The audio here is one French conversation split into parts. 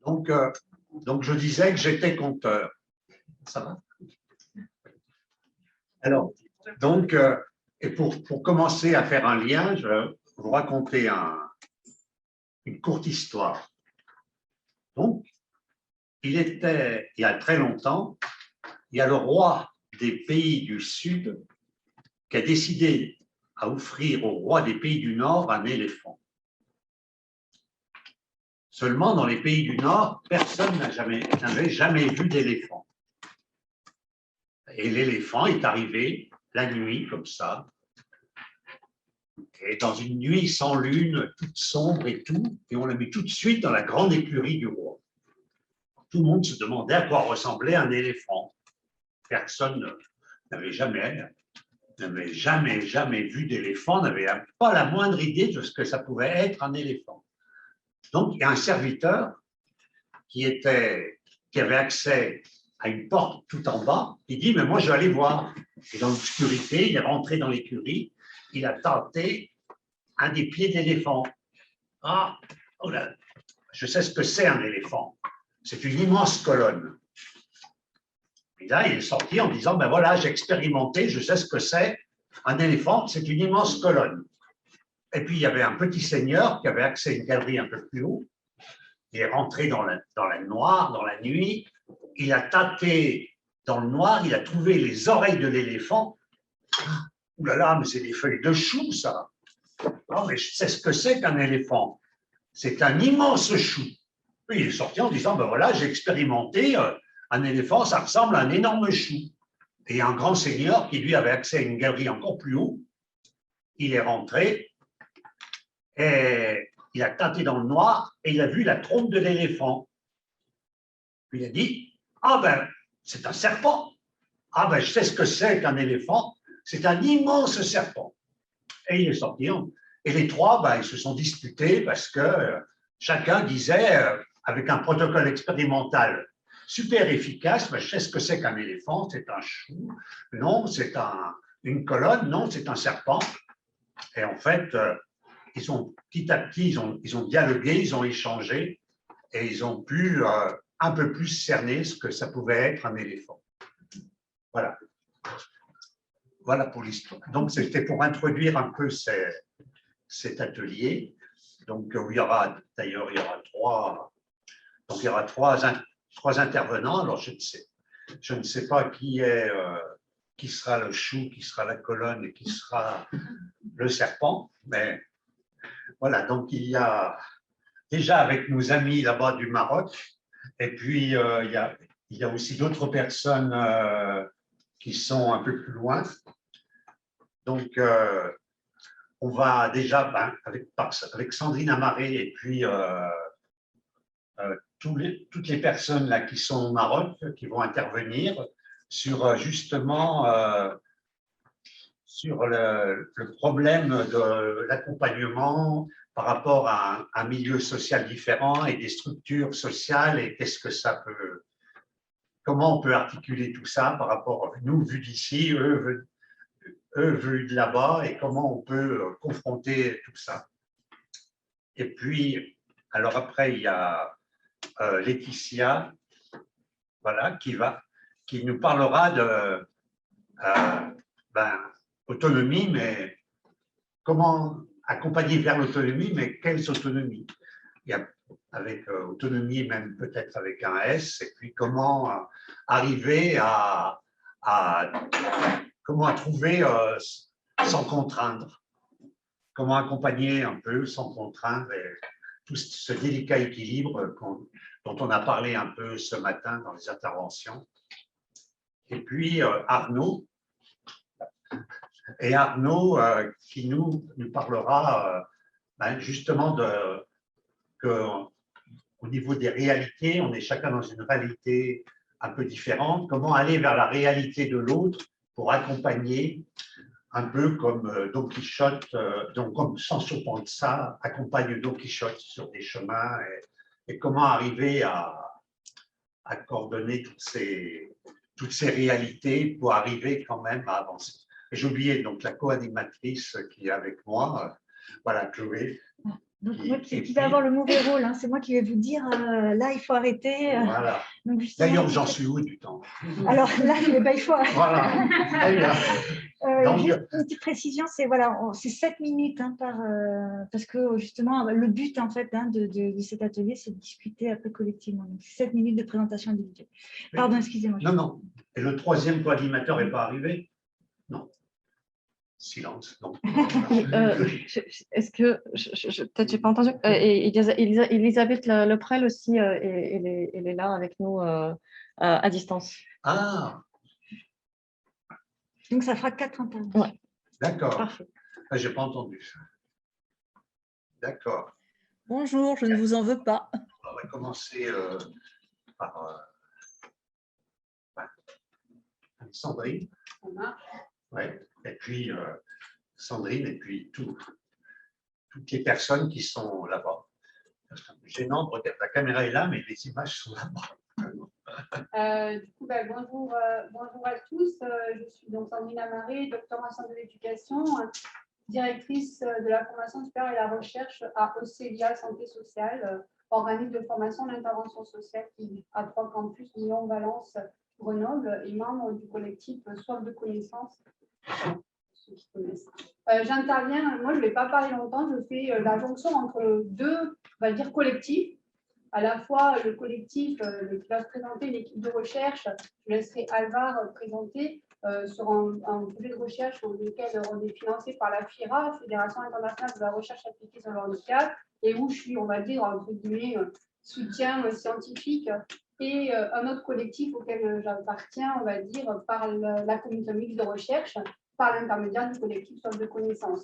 Donc, donc, je disais que j'étais conteur. Ça va? Alors, donc, et pour commencer à faire un lien, je vais vous raconter une courte histoire. Donc, il y a très longtemps, il y a le roi des pays du Sud qui a décidé à offrir au roi des pays du Nord un éléphant. Seulement, dans les pays du Nord, personne n'avait jamais vu d'éléphant. Et l'éléphant est arrivé la nuit, comme ça, et dans une nuit sans lune, toute sombre et tout, et on l'a mis tout de suite dans la grande écurie du roi. Tout le monde se demandait à quoi ressemblait un éléphant. Personne n'avait jamais vu d'éléphant, n'avait pas la moindre idée de ce que ça pouvait être un éléphant. Donc, il y a un serviteur qui avait accès à une porte tout en bas, il dit, mais moi, je vais aller voir. Et dans l'obscurité, il est rentré dans l'écurie, il a tenté un des pieds d'éléphant. Ah, oh là, je sais ce que c'est un éléphant. C'est une immense colonne. Et là, il est sorti en disant, ben voilà, j'ai expérimenté, je sais ce que c'est un éléphant, c'est une immense colonne. Et puis, il y avait un petit seigneur qui avait accès à une galerie un peu plus haut. Il est rentré dans la noire, dans la nuit. Il a tâté dans le noir, il a trouvé les oreilles de l'éléphant. Ouh là là, mais c'est des feuilles de chou, ça. Non, mais je sais ce que c'est qu'un éléphant. C'est un immense chou. Puis il est sorti en disant, ben voilà, j'ai expérimenté, un éléphant, ça ressemble à un énorme chou. Et un grand seigneur qui, lui, avait accès à une galerie encore plus haut, il est rentré et il a tâté dans le noir et il a vu la trompe de l'éléphant. Puis il a dit, ah ben, c'est un serpent. Ah ben, je sais ce que c'est qu'un éléphant. C'est un immense serpent. Et il est sorti. Et les trois, ben, ils se sont disputés parce que chacun disait, avec un protocole expérimental super efficace, ben, je sais ce que c'est qu'un éléphant, c'est un chou. Non, c'est une colonne. Non, c'est un serpent. Et en fait, ils ont petit à petit, ils ont dialogué, ils ont échangé et ils ont pu un peu plus cerner ce que ça pouvait être un éléphant. Voilà. Voilà pour l'histoire. Donc, c'était pour introduire un peu cet atelier. Donc, il y aura trois intervenants. Alors, je ne sais pas qui sera le chou, qui sera la colonne et qui sera le serpent, mais voilà. Donc, il y a déjà avec nos amis là-bas du Maroc, et puis il y a aussi d'autres personnes qui sont un peu plus loin. Donc, on va déjà, avec Sandrine Amaré et puis toutes les personnes là qui sont au Maroc, qui vont intervenir sur justement sur le problème de l'accompagnement par rapport à un milieu social différent et des structures sociales et qu'est-ce que ça peut, comment on peut articuler tout ça par rapport à nous vus d'ici, eux vus de là-bas et comment on peut confronter tout ça. Et puis, alors après, il y a Laetitia, voilà, qui nous parlera de autonomie, mais comment accompagner vers l'autonomie, mais quelles autonomies? Il y a avec autonomie, même peut-être avec un S, et puis comment arriver comment trouver sans contraindre, comment accompagner un peu sans contraindre, et tout ce délicat équilibre dont on a parlé un peu ce matin dans les interventions. Et puis Arnaud, qui nous parlera justement qu'au niveau des réalités, on est chacun dans une réalité un peu différente, comment aller vers la réalité de l'autre pour accompagner un peu comme Don Quichotte, donc comme Sancho Panza accompagne Don Quichotte sur des chemins et comment arriver à coordonner toutes ces réalités pour arriver quand même à avancer. J'ai oublié donc la co-animatrice qui est avec moi, voilà, Chloé. Donc, moi qui vais avoir le mauvais rôle, hein, c'est moi qui vais vous dire, là, il faut arrêter. Voilà. D'ailleurs, j'en suis où du temps? Alors là, il faut… Voilà. Juste une petite précision, c'est voilà, c'est 7 minutes hein, parce que justement, le but en fait hein, de cet atelier, c'est de discuter après collectivement. Donc, 7 minutes de présentation individuelle. Pardon, excusez-moi. Non. Et le troisième co-animateur n'est pas arrivé? Non. Silence. Non. Est-ce que, peut-être j'ai pas entendu, Elisabeth Leprel aussi, elle est là avec nous à distance. Ah. Donc, ça fera 4 interventions. Ouais. D'accord. Parfait. Ah, j'ai pas entendu ça. D'accord. Bonjour, je ne vous en veux pas. On va commencer par Sandrine. Ouais. Et puis Sandrine, et puis toutes les personnes qui sont là-bas. C'est un peu gênant, regarde, la caméra est là, mais les images sont là-bas. Bonjour à tous. Je suis donc Sandrine Amaré, docteur en sciences de l'éducation, directrice de la formation supérieure et la recherche à Océlia Santé Sociale, organisme de formation d'intervention sociale qui a 3 campus, Lyon, Valence, Grenoble, et membre du collectif Soif de connaissances. Ceux qui connaissent. J'interviens, moi je ne vais pas parler longtemps, je fais la jonction entre 2, on va dire, collectifs. À la fois le collectif qui va se présenter, l'équipe de recherche, je laisserai Alvar présenter sur un projet de recherche dans lequel on est financé par la FIRA, Fédération internationale de la recherche appliquée sur le handicap, et où je suis, on va dire, entre guillemets, soutien scientifique, et un autre collectif auquel j'appartiens, on va dire, par la communauté mixte de recherche, par l'intermédiaire du collectif Soif de connaissances.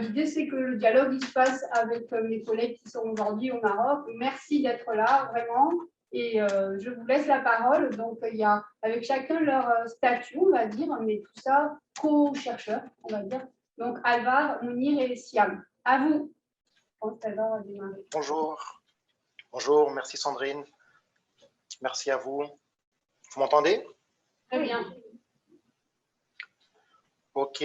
L'idée, c'est que le dialogue il se passe avec mes collègues qui sont aujourd'hui au Maroc. Merci d'être là, vraiment. Et je vous laisse la parole. Donc, il y a avec chacun leur statut, on va dire, mais tout ça, co-chercheurs, on va dire. Donc, Alvar, Mounir et Siam. À vous. Je pense qu'Alvar va démarrer. Bonjour, merci Sandrine. Merci à vous. Vous m'entendez? Très bien. Ok,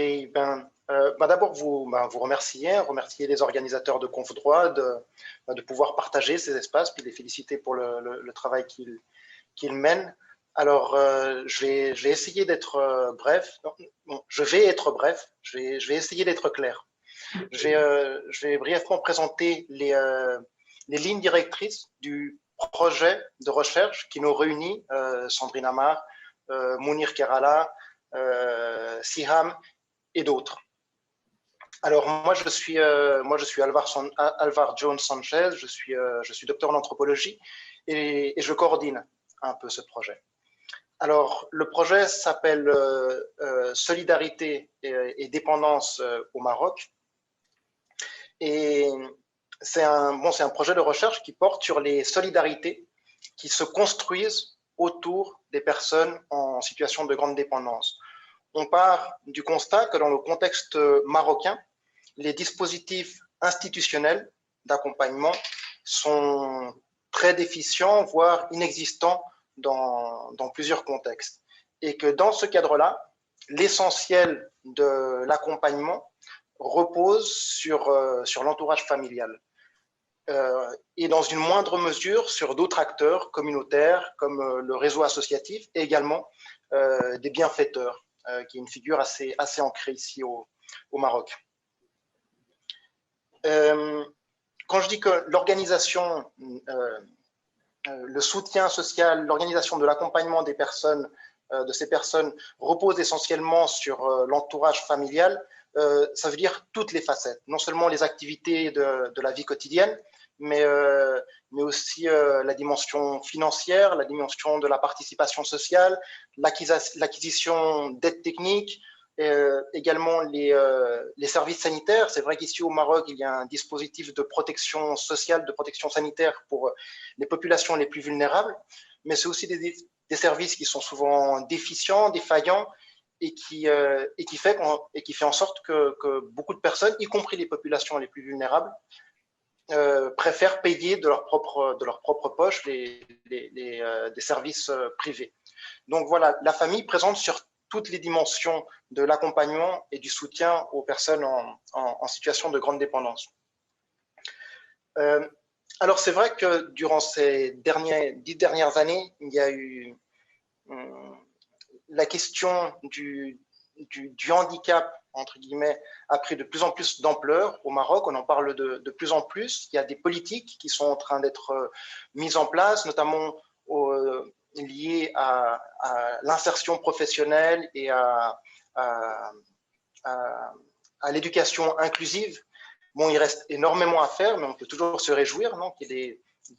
d'abord vous remercier les organisateurs de Confdroit de pouvoir partager ces espaces, puis les féliciter pour le travail qu'ils mènent. Alors, je vais essayer d'être bref. Bon, je vais être bref, je vais essayer d'être clair. Je vais brièvement présenter les lignes directrices du projet de recherche qui nous réunit, Sandrine Amar, Mounir Kerala, Siham et d'autres. Alors, moi, je suis Alvar Jones Sanchez, je suis docteur en anthropologie et je coordonne un peu ce projet. Alors, le projet s'appelle Solidarité et dépendance au Maroc. Et c'est un projet de recherche qui porte sur les solidarités qui se construisent autour des personnes en situation de grande dépendance. On part du constat que dans le contexte marocain, les dispositifs institutionnels d'accompagnement sont très déficients, voire inexistants dans plusieurs contextes. Et que dans ce cadre-là, l'essentiel de l'accompagnement repose sur l'entourage familial. Et dans une moindre mesure sur d'autres acteurs communautaires comme le réseau associatif et également des bienfaiteurs, qui est une figure assez ancrée ici au Maroc. Quand je dis que l'organisation, le soutien social, l'organisation de l'accompagnement des personnes, de ces personnes repose essentiellement sur l'entourage familial, ça veut dire toutes les facettes, non seulement les activités de la vie quotidienne, mais aussi la dimension financière, la dimension de la participation sociale, l'acquisition d'aides techniques, également les services sanitaires. C'est vrai qu'ici au Maroc, il y a un dispositif de protection sociale, de protection sanitaire pour les populations les plus vulnérables, mais c'est aussi des services qui sont souvent déficients, défaillants, et qui fait en sorte que beaucoup de personnes, y compris les populations les plus vulnérables, préfèrent payer de leur propre poche des services privés. Donc voilà, la famille présente sur toutes les dimensions de l'accompagnement et du soutien aux personnes en situation de grande dépendance. Alors, c'est vrai que durant ces 10 dernières années, il y a eu la question du handicap, entre guillemets, a pris de plus en plus d'ampleur au Maroc. On en parle de plus en plus. Il y a des politiques qui sont en train d'être mises en place, notamment liées à l'insertion professionnelle et à l'éducation inclusive. Bon, il reste énormément à faire, mais on peut toujours se réjouir qu'il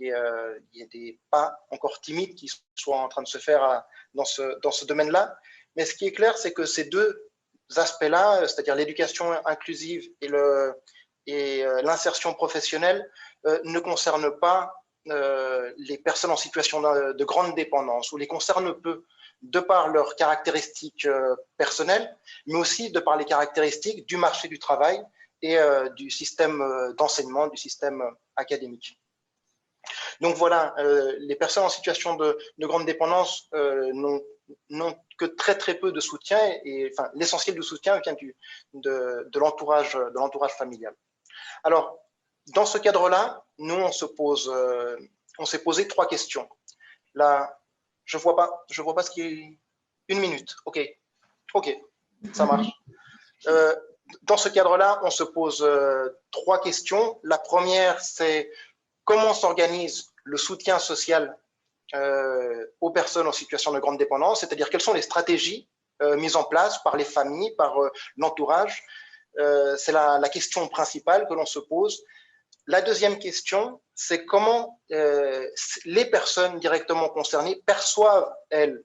y ait des pas encore timides qui soient en train de se faire dans ce domaine-là. Mais ce qui est clair, c'est que ces deux aspects-là, c'est-à-dire l'éducation inclusive et l'insertion professionnelle, ne concernent pas les personnes en situation de grande dépendance, ou les concernent peu, de par leurs caractéristiques personnelles, mais aussi de par les caractéristiques du marché du travail et du système d'enseignement, du système académique. Donc voilà, les personnes en situation de grande dépendance n'ont que très peu de soutien, et enfin, l'essentiel du soutien vient de l'entourage familial. Alors, dans ce cadre-là, nous, on s'est posé 3 questions. Là, je vois pas ce qui est... 1 minute, ok, ça marche. Dans ce cadre-là, on se pose 3 questions. La première, c'est comment s'organise le soutien social aux personnes en situation de grande dépendance, c'est-à-dire quelles sont les stratégies mises en place par les familles, par l'entourage. C'est la question principale que l'on se pose. La deuxième question, c'est comment les personnes directement concernées perçoivent, elles,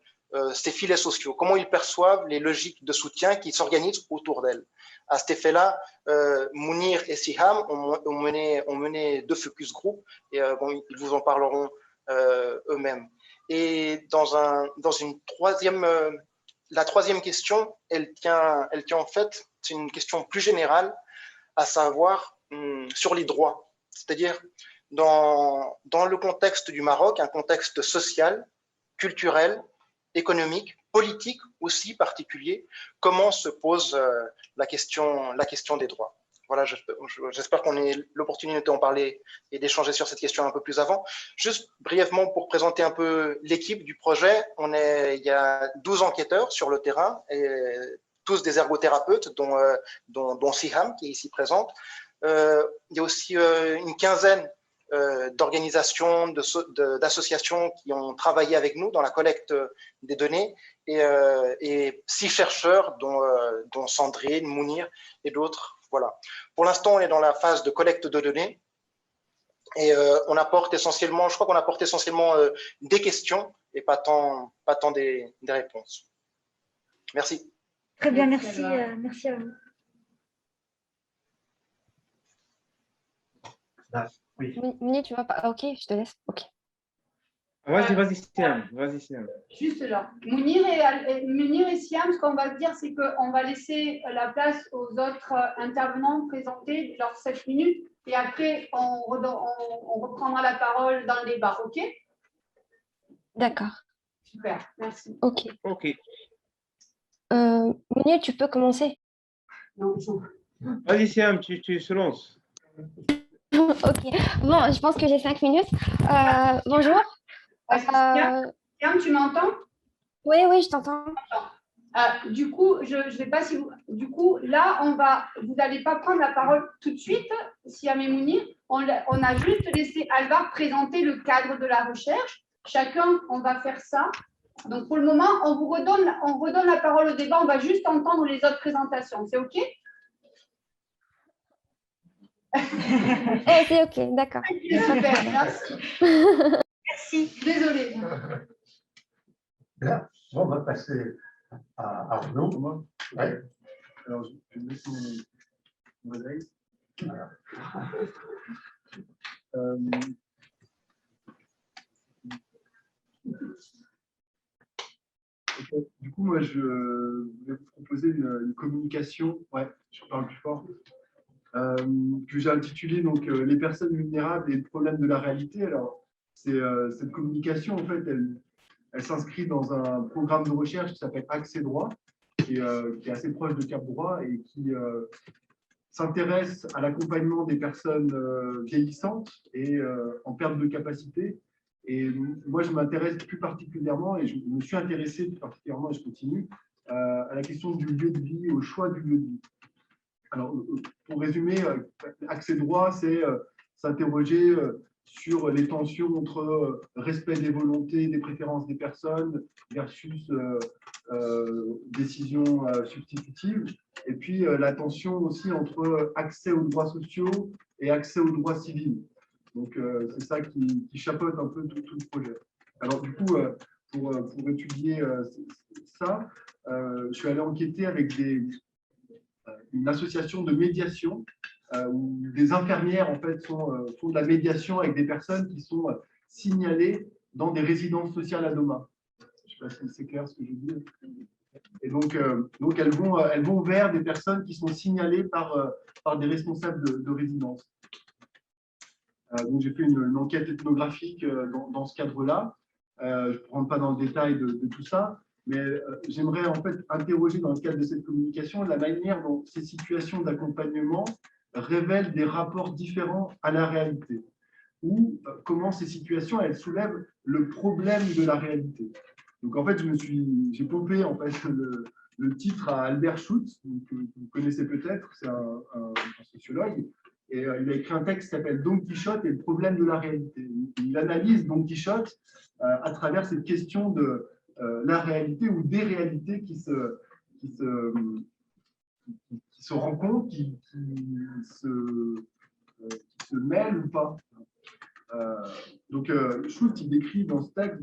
ces filets sociaux, comment ils perçoivent les logiques de soutien qui s'organisent autour d'elles. À cet effet-là, Mounir et Siham ont mené 2 focus group, et bon, ils vous en parleront eux-mêmes. Et la troisième question, elle tient en fait, c'est une question plus générale, à savoir sur les droits. C'est-à-dire, dans le contexte du Maroc, un contexte social, culturel, économique, politique aussi particulier, comment se pose la question des droits. Voilà, j'espère qu'on ait l'opportunité d'en parler et d'échanger sur cette question un peu plus avant. Juste brièvement pour présenter un peu l'équipe du projet, il y a 12 enquêteurs sur le terrain, et tous des ergothérapeutes, dont Siham qui est ici présente. Il y a aussi une quinzaine d'organisations, d'associations qui ont travaillé avec nous dans la collecte des données, et 6 chercheurs, dont Sandrine, Mounir et d'autres. Voilà. Pour l'instant, on est dans la phase de collecte de données, et on apporte essentiellement, je crois qu'on apporte essentiellement des questions et pas tant des réponses. Merci. Très bien, merci, merci à vous. Oui. Mini, tu vas pas. Ok, je te laisse. Ok. Vas-y, Siam. Juste là. Mounir et Siam, ce qu'on va dire, c'est qu'on va laisser la place aux autres intervenants présenter leurs 7 minutes, et après, on reprendra la parole dans le débat, ok? D'accord. Super, merci. Ok. Ok. Mini, tu peux commencer. Non, Vas-y, Siam, tu se lances. Ok. Bon, je pense que j'ai 5 minutes. Bonjour. Siam, tu m'entends? Oui, je t'entends. Du coup, je ne sais pas si vous. Du coup, là, vous n'allez pas prendre la parole tout de suite, Siam et Mounir. On a juste laissé Alvar présenter le cadre de la recherche. Chacun, on va faire ça. Donc, pour le moment, on redonne la parole au débat. On va juste entendre les autres présentations. C'est OK? C'est OK, d'accord. Super, merci. Merci. Désolée. Là, on va passer à Arnaud. Ouais. Alors, je vais mettre mon modèle. Voilà. Du coup, moi, je vais vous proposer une communication, ouais, je parle plus fort, que j'ai intitulée donc, les personnes vulnérables et le problème de la réalité. Alors, cette communication, en fait, elle s'inscrit dans un programme de recherche qui s'appelle Accès Droit, qui est assez proche de Cap Droit et qui s'intéresse à l'accompagnement des personnes vieillissantes et en perte de capacité. Et moi, je m'intéresse plus particulièrement, et je me suis intéressé plus particulièrement, et je continue, à la question du lieu de vie, au choix du lieu de vie. Alors, pour résumer, accès droit, c'est s'interroger sur les tensions entre respect des volontés et des préférences des personnes versus décision substitutive. Et puis, la tension aussi entre accès aux droits sociaux et accès aux droits civils. Donc, c'est ça qui chapeaute un peu tout le projet. Alors, du coup, pour étudier ça, je suis allé enquêter avec une association de médiation où des infirmières en fait, font de la médiation avec des personnes qui sont signalées dans des résidences sociales à Doma. Je ne sais pas si c'est clair ce que je dis. Et donc elles vont vers des personnes qui sont signalées par des responsables de résidence. Donc j'ai fait une enquête ethnographique dans ce cadre-là. Je ne rentre pas dans le détail de tout ça, mais j'aimerais en fait interroger dans le cadre de cette communication la manière dont ces situations d'accompagnement révèlent des rapports différents à la réalité, ou comment ces situations elles soulèvent le problème de la réalité. Donc en fait j'ai popé en fait le titre à Albert Schutz, que vous connaissez peut-être, c'est un sociologue. Et il a écrit un texte qui s'appelle Don Quichotte et le problème de la réalité. Il analyse Don Quichotte à travers cette question de la réalité ou des réalités qui se rencontrent, qui se mêlent ou pas. Donc, Schultz, il décrit dans ce texte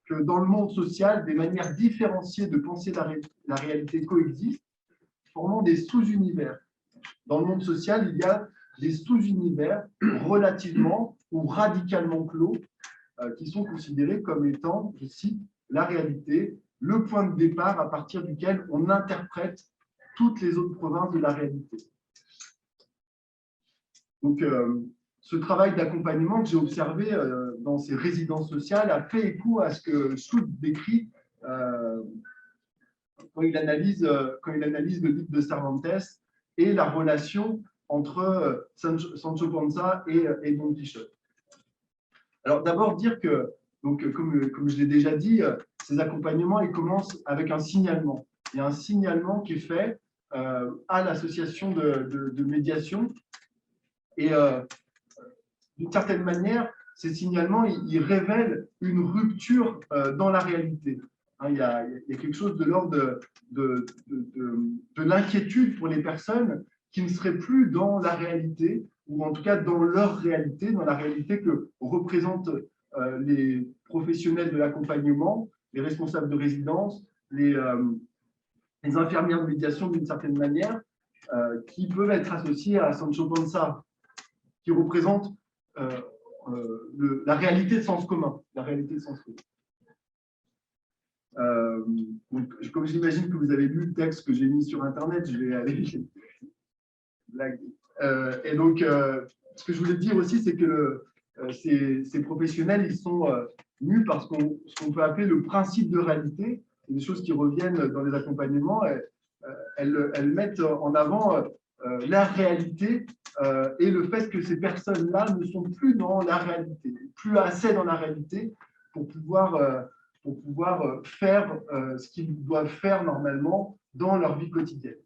que dans le monde social, des manières différenciées de penser la réalité coexistent, formant des sous-univers. Dans le monde social, il y a des sous-univers relativement ou radicalement clos qui sont considérés comme étant, je cite, la réalité, le point de départ à partir duquel on interprète toutes les autres provinces de la réalité. Donc, ce travail d'accompagnement que j'ai observé dans ces résidences sociales a fait écho à ce que Schultz décrit quand il analyse le livre de Cervantes et la relation entre Sancho Panza et Don Quichotte. Alors d'abord dire que, donc, comme je l'ai déjà dit, ces accompagnements ils commencent avec un signalement. Il y a un signalement qui est fait à l'association de médiation et d'une certaine manière, ces signalements ils révèlent une rupture dans la réalité. Il y a quelque chose de l'ordre de l'inquiétude pour les personnes qui ne seraient plus dans la réalité, ou en tout cas dans leur réalité, dans la réalité que représentent les professionnels de l'accompagnement, les responsables de résidence, les infirmières de médiation d'une certaine manière, qui peuvent être associés à Sancho Panza, qui représente la réalité de sens commun. La réalité de sens commun. Donc, comme j'imagine que vous avez lu le texte que j'ai mis sur Internet, je vais aller blaguer. Et donc, ce que je voulais dire aussi, c'est que ces professionnels, ils sont mus par ce qu'on peut appeler le principe de réalité. C'est des choses qui reviennent dans les accompagnements. Elles mettent en avant la réalité et le fait que ces personnes-là ne sont plus dans la réalité, plus assez dans la réalité pour pouvoir faire ce qu'ils doivent faire normalement dans leur vie quotidienne.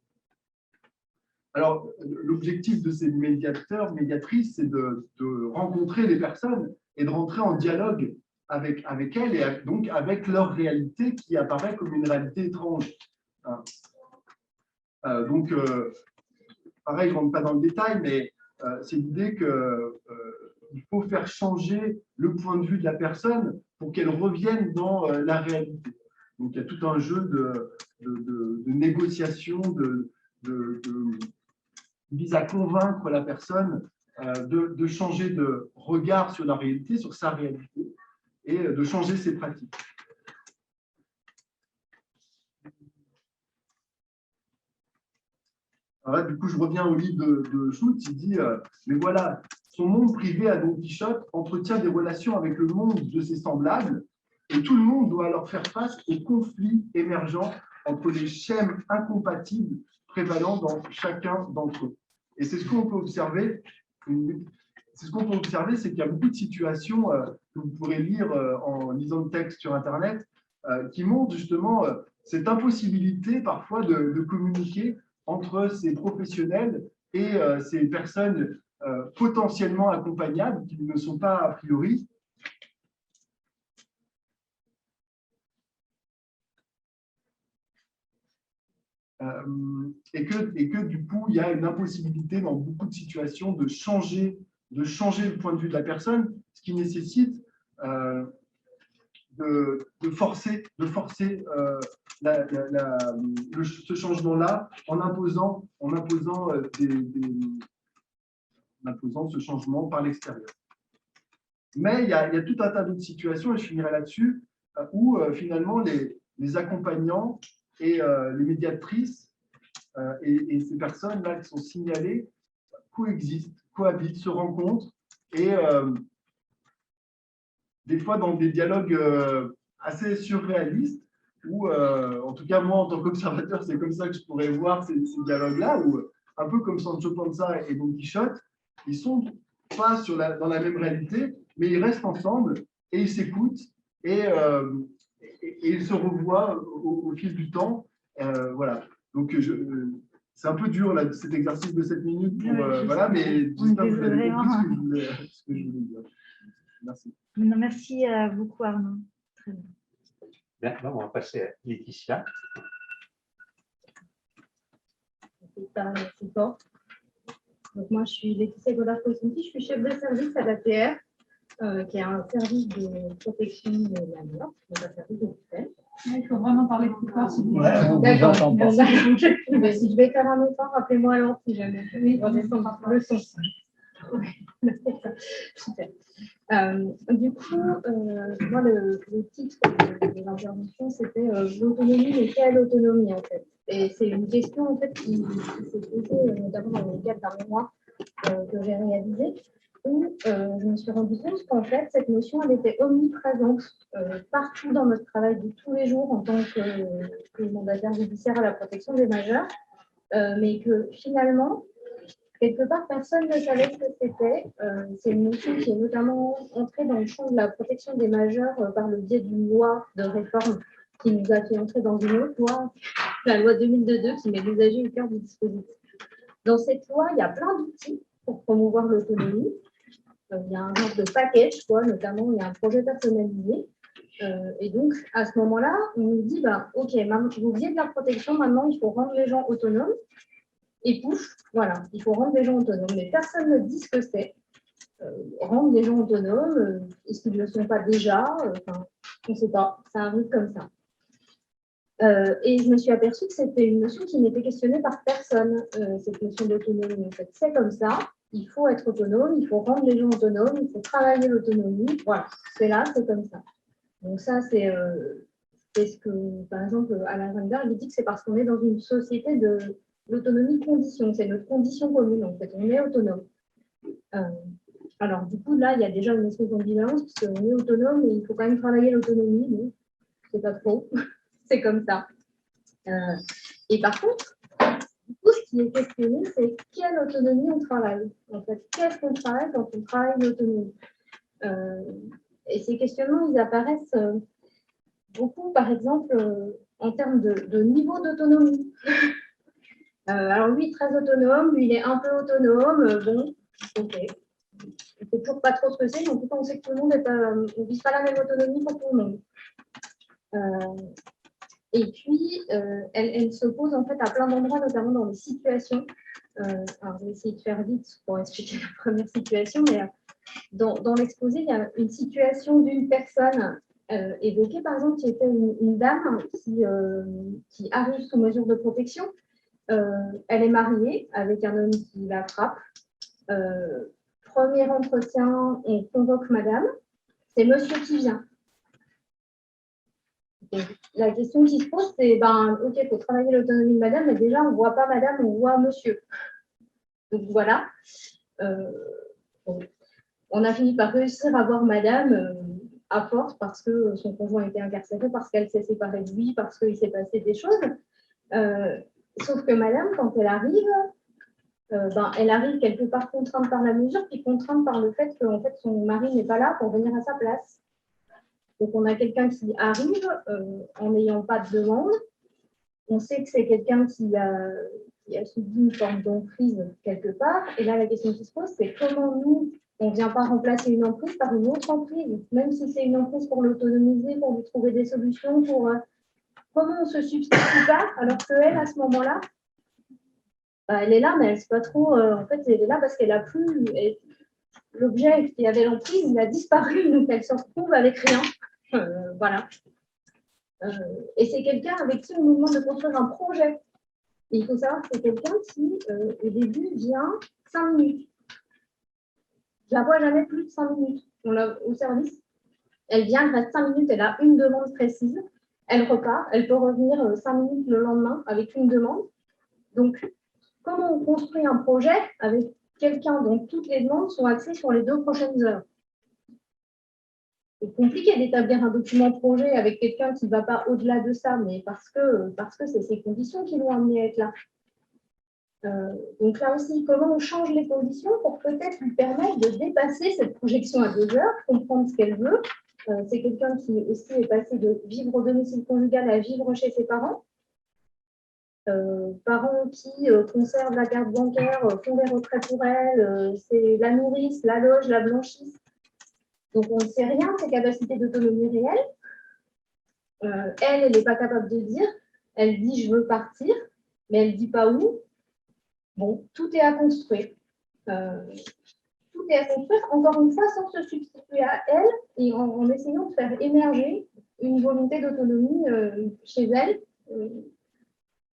Alors, l'objectif de ces médiateurs, médiatrices, c'est de rencontrer les personnes et de rentrer en dialogue avec elles et donc avec leur réalité qui apparaît comme une réalité étrange. Donc, pareil, je ne rentre pas dans le détail, mais c'est l'idée qu'il faut faire changer le point de vue de la personne pour qu'elle revienne dans la réalité. Donc, il y a tout un jeu de négociation, vise à convaincre la personne de changer de regard sur la réalité, sur sa réalité, et de changer ses pratiques. Alors là, du coup, je reviens au livre de Schultz, il dit mais voilà, son monde privé à Don Quichotte entretient des relations avec le monde de ses semblables, et tout le monde doit alors faire face aux conflits émergents entre les schèmes incompatibles prévalent dans chacun d'entre eux. Et c'est ce qu'on peut observer. C'est qu'il y a beaucoup de situations que vous pourrez lire en lisant le texte sur Internet qui montrent justement cette impossibilité parfois de communiquer entre ces professionnels et ces personnes potentiellement accompagnables qui ne sont pas a priori. Et que du coup, il y a une impossibilité dans beaucoup de situations de changer le point de vue de la personne, ce qui nécessite de forcer ce changement-là en imposant ce changement par l'extérieur. Mais il y a tout un tas d'autres situations, et je finirai là-dessus, où finalement les accompagnants et les médiatrices et ces personnes-là qui sont signalées coexistent, cohabitent, se rencontrent et des fois dans des dialogues assez surréalistes où, en tout cas moi en tant qu'observateur, c'est comme ça que je pourrais voir ces dialogues-là, où un peu comme Sancho Panza et Don Quichotte, ils sont pas dans la même réalité, mais ils restent ensemble et ils s'écoutent et ils se revoient au fil du temps. Voilà. Donc, c'est un peu dur là, cet exercice de 7 minutes, pour, voilà, mais j'espère que vous avez compris ce que je voulais dire. Merci. Non, merci beaucoup, Arnaud. Très bien. Bien, on va passer à Laetitia. Merci fort. Donc, moi, je suis Laetitia Godard-Cosenti, je suis chef de service à l'ATR, qui est un service de protection de la mort, donc un service de tutelle. Il faut vraiment parler plus fort, s'il vous plaît. D'accord. Si je vais faire un effort, rappelez-moi alors si jamais. Oui, le son. Super. Du coup, moi, le titre de l'intervention, c'était l'autonomie, mais quelle autonomie en fait? Et c'est une question en fait qui s'est posée notamment dans le cadre d'un mémoire que j'ai réalisé, où je me suis rendu compte qu'en fait, cette notion, elle était omniprésente partout dans notre travail de tous les jours en tant que mandataire judiciaire à la protection des majeurs, mais que finalement, quelque part, personne ne savait ce que c'était. C'est une notion qui est notamment entrée dans le champ de la protection des majeurs par le biais d'une loi de réforme qui nous a fait entrer dans une autre loi, la loi 2002 qui met l'usager au cœur du dispositif. Dans cette loi, il y a plein d'outils pour promouvoir l'autonomie. Il y a un genre de package, quoi, notamment il y a un projet personnalisé. Et donc, à ce moment-là, on nous dit, OK, vous faisiez de la protection, maintenant, il faut rendre les gens autonomes. Et pouf, voilà, il faut rendre les gens autonomes. Mais personne ne dit ce que c'est. Rendre les gens autonomes, est-ce qu'ils ne le sont pas déjà? On ne sait pas, ça arrive comme ça. Et je me suis aperçue que c'était une notion qui n'était questionnée par personne, cette notion d'autonomie. En fait, c'est comme ça, il faut être autonome, il faut rendre les gens autonomes, il faut travailler l'autonomie. Voilà, c'est là, c'est comme ça. Donc ça, c'est ce que, par exemple, Alain Weinberg, il dit que c'est parce qu'on est dans une société de l'autonomie condition, c'est notre condition commune, en fait, on est autonome. Alors, du coup, là, il y a déjà une espèce d'ambivalence, puisqu'on est autonome et il faut quand même travailler l'autonomie, donc c'est pas trop, c'est comme ça. Et par contre, du coup, ce qui est questionné, c'est quelle autonomie on travaille. En fait, qu'est-ce qu'on travaille quand on travaille l'autonomie? Et ces questionnements, ils apparaissent beaucoup, par exemple, en termes de niveau d'autonomie. Alors lui, très autonome, lui, il est un peu autonome, bon, ok. On ne sait toujours pas trop ce que c'est, mais en tout cas, on sait que tout le monde on ne vise pas la même autonomie pour tout le monde. Et puis, elle se pose en fait à plein d'endroits, notamment dans les situations. Alors, je vais essayer de faire vite pour expliquer la première situation, mais dans l'exposé, il y a une situation d'une personne évoquée, par exemple, qui était une dame qui arrive sous mesure de protection. Elle est mariée avec un homme qui la frappe. Premier entretien, on convoque madame. C'est monsieur qui vient. Donc, la question qui se pose, c'est OK, il faut travailler l'autonomie de madame, mais déjà, on ne voit pas madame, on voit monsieur. Donc voilà. On a fini par réussir à voir madame à force parce que son conjoint était incarcéré, parce qu'elle s'est séparée de lui, parce qu'il s'est passé des choses. Sauf que madame, quand elle arrive, elle arrive quelque part contrainte par la mesure, puis contrainte par le fait que en fait, son mari n'est pas là pour venir à sa place. Donc, on a quelqu'un qui arrive en n'ayant pas de demande. On sait que c'est quelqu'un qui a subi une forme d'emprise quelque part. Et là, la question qui se pose, c'est comment nous, on ne vient pas remplacer une emprise par une autre emprise, même si c'est une emprise pour l'autonomiser, pour lui trouver des solutions, pour comment on ne se substitue pas, alors qu'elle, à ce moment-là, elle est là, mais elle ne sait pas trop. En fait, elle est là parce qu'elle a plus. L'objet qui avait l'emprise, il a disparu, donc elle se retrouve avec rien. Voilà. Et c'est quelqu'un avec qui on nous demande de construire un projet. Et il faut savoir que c'est quelqu'un qui, au début, vient 5 minutes. Je la vois jamais plus de 5 minutes. On l'a au service. Elle vient, elle reste 5 minutes, elle a une demande précise. Elle repart, elle peut revenir 5 minutes le lendemain avec une demande. Donc, comment on construit un projet avec quelqu'un dont toutes les demandes sont axées sur les 2 prochaines heures? C'est compliqué d'établir un document projet avec quelqu'un qui ne va pas au-delà de ça, mais parce que c'est ces conditions qui l'ont amené à être là. Donc là aussi, comment on change les conditions pour peut-être lui permettre de dépasser cette projection à 2 heures, comprendre ce qu'elle veut. C'est quelqu'un qui aussi est passé de vivre au domicile conjugal à vivre chez ses parents. Parents qui conservent la carte bancaire, font des retraits pour elle, c'est la nourrice, la loge, la blanchisse. Donc, on ne sait rien de ses capacités d'autonomie réelle. Elle n'est pas capable de dire. Elle dit « je veux partir », mais elle ne dit pas où. Bon, tout est à construire. Tout est à construire, encore une fois, sans se substituer à elle et en essayant de faire émerger une volonté d'autonomie chez elle,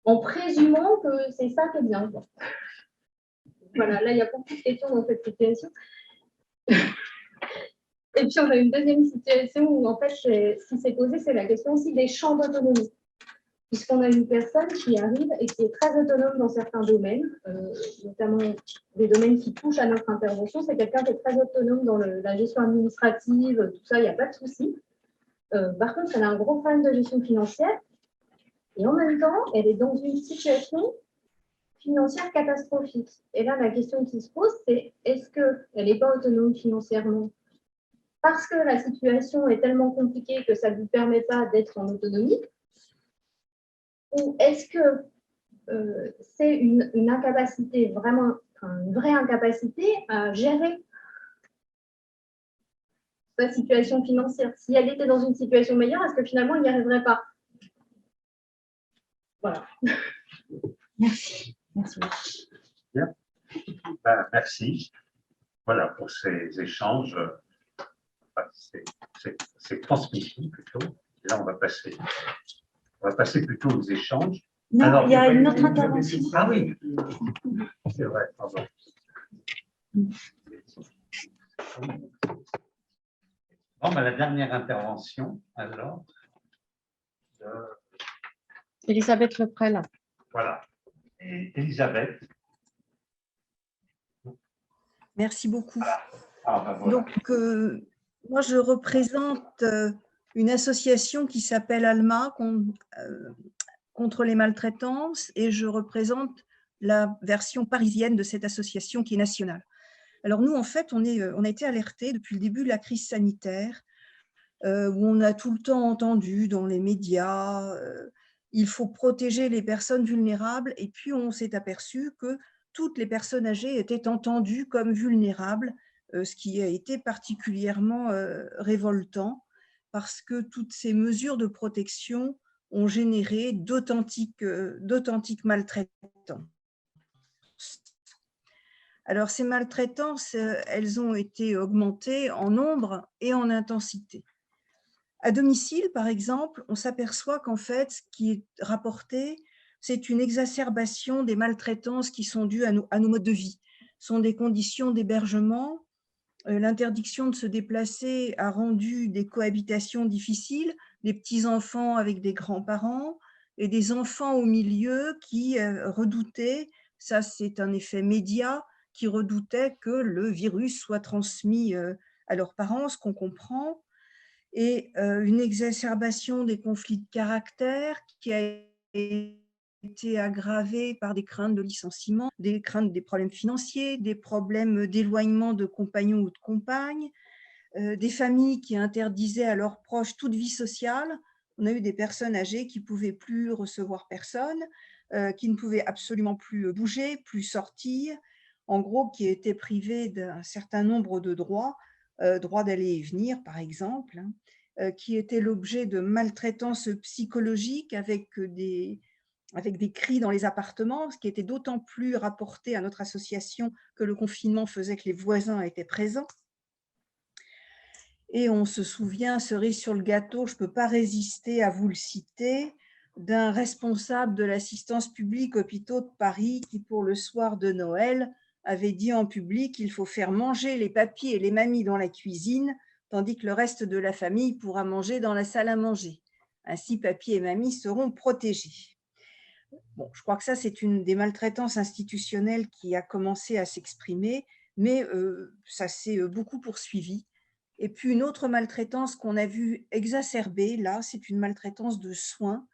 en présumant que c'est ça qui est bien. Voilà, là, il y a beaucoup de questions dans cette situation. Et puis, on a une deuxième situation où, en fait, ce qui s'est posé, c'est la question aussi des champs d'autonomie. Puisqu'on a une personne qui arrive et qui est très autonome dans certains domaines, notamment des domaines qui touchent à notre intervention. C'est quelqu'un qui est très autonome dans la gestion administrative, tout ça, il n'y a pas de souci. Par contre, elle a un gros problème de gestion financière. Et en même temps, elle est dans une situation financière catastrophique. Et là, la question qui se pose, c'est est-ce qu'elle n'est pas autonome financièrement parce que la situation est tellement compliquée que ça ne lui permet pas d'être en autonomie? Ou est-ce que c'est une incapacité, vraiment une vraie incapacité à gérer sa situation financière? Si elle était dans une situation meilleure, est-ce que finalement, elle n'y arriverait pas? Voilà. Merci. Merci. Bien. Merci. Voilà pour ces échanges. C'est transmission plutôt. Là, on va passer plutôt aux échanges. Non, alors, il y a une autre intervention. Ah oui, c'est vrai, pardon. Bon, la dernière intervention, alors. Elisabeth Leprel. Voilà. Et Elisabeth. Merci beaucoup. Voilà. Donc, moi, je représente une association qui s'appelle ALMA, contre les maltraitances, et je représente la version parisienne de cette association qui est nationale. Alors nous, en fait, on a été alertés depuis le début de la crise sanitaire, où on a tout le temps entendu dans les médias, il faut protéger les personnes vulnérables, et puis on s'est aperçu que toutes les personnes âgées étaient entendues comme vulnérables, ce qui a été particulièrement révoltant, parce que toutes ces mesures de protection ont généré d'authentiques maltraitances. Alors, ces maltraitances, elles ont été augmentées en nombre et en intensité. À domicile, par exemple, on s'aperçoit qu'en fait, ce qui est rapporté, c'est une exacerbation des maltraitances qui sont dues à nos modes de vie. Ce sont des conditions d'hébergement. L'interdiction de se déplacer a rendu des cohabitations difficiles, des petits-enfants avec des grands-parents et des enfants au milieu qui redoutaient, ça c'est un effet média, qui redoutaient que le virus soit transmis à leurs parents, ce qu'on comprend, et une exacerbation des conflits de caractère qui a été aggravée par des craintes de licenciement, des craintes des problèmes financiers, des problèmes d'éloignement de compagnons ou de compagnes, des familles qui interdisaient à leurs proches toute vie sociale. On a eu des personnes âgées qui ne pouvaient plus recevoir personne, qui ne pouvaient absolument plus bouger, plus sortir, en gros, qui étaient privées d'un certain nombre de droits, droit d'aller et venir par exemple, qui étaient l'objet de maltraitances psychologiques avec des cris dans les appartements, ce qui était d'autant plus rapporté à notre association que le confinement faisait que les voisins étaient présents. Et on se souvient, cerise sur le gâteau, je ne peux pas résister à vous le citer, d'un responsable de l'assistance publique hôpitaux de Paris qui, pour le soir de Noël, avait dit en public qu'il faut faire manger les papis et les mamies dans la cuisine, tandis que le reste de la famille pourra manger dans la salle à manger. Ainsi, papy et mamie seront protégés. Bon, je crois que ça, c'est une des maltraitances institutionnelles qui a commencé à s'exprimer, mais ça s'est beaucoup poursuivi. Et puis une autre maltraitance qu'on a vue exacerbée, là, c'est une maltraitance de soins,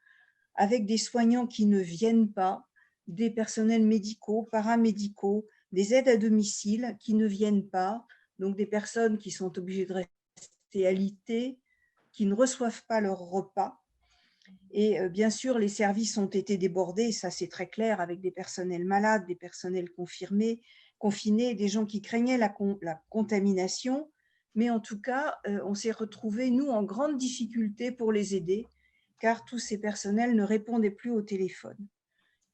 avec des soignants qui ne viennent pas, des personnels médicaux, paramédicaux, des aides à domicile qui ne viennent pas, donc des personnes qui sont obligées de rester alitées, qui ne reçoivent pas leur repas. Et bien sûr, les services ont été débordés, ça c'est très clair, avec des personnels malades, des personnels confinés, des gens qui craignaient la contamination. Mais en tout cas, on s'est retrouvés, nous, en grande difficulté pour les aider, car tous ces personnels ne répondaient plus au téléphone.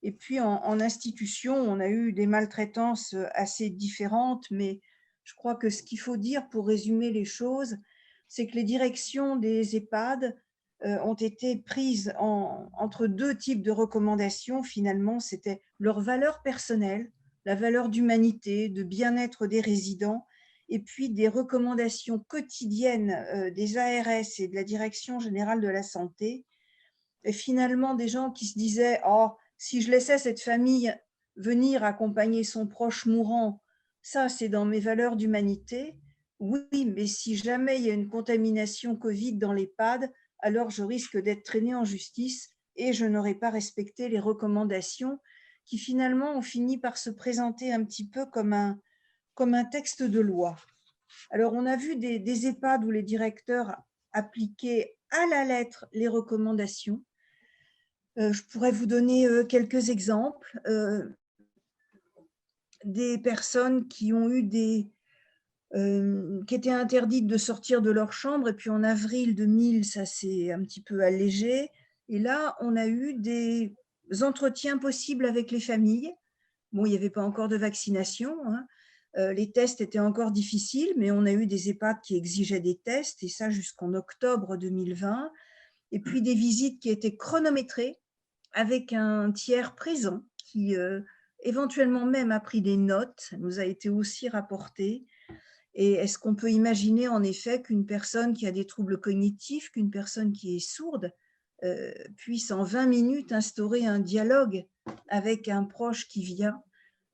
Et puis, en institution, on a eu des maltraitances assez différentes, mais je crois que ce qu'il faut dire pour résumer les choses, c'est que les directions des EHPAD ont été prises entre deux types de recommandations. Finalement, c'était leur valeur personnelle, la valeur d'humanité, de bien-être des résidents, et puis des recommandations quotidiennes des ARS et de la Direction générale de la santé. Et finalement, des gens qui se disaient « Oh, si je laissais cette famille venir accompagner son proche mourant, ça, c'est dans mes valeurs d'humanité. Oui, mais si jamais il y a une contamination Covid dans l'EHPAD, alors je risque d'être traîné en justice et je n'aurai pas respecté les recommandations qui finalement ont fini par se présenter un petit peu comme un texte de loi. » Alors, on a vu des EHPAD où les directeurs appliquaient à la lettre les recommandations. Je pourrais vous donner quelques exemples. Des personnes qui ont eu qui étaient interdites de sortir de leur chambre, et puis en avril 2000, ça s'est un petit peu allégé. Et là, on a eu des entretiens possibles avec les familles. Bon, il n'y avait pas encore de vaccination, hein. Les tests étaient encore difficiles, mais on a eu des EHPAD qui exigeaient des tests, et ça jusqu'en octobre 2020. Et puis des visites qui étaient chronométrées, avec un tiers présent qui éventuellement même a pris des notes. Ça nous a été aussi rapporté. Et est-ce qu'on peut imaginer en effet qu'une personne qui a des troubles cognitifs, qu'une personne qui est sourde, puisse en 20 minutes instaurer un dialogue avec un proche qui vient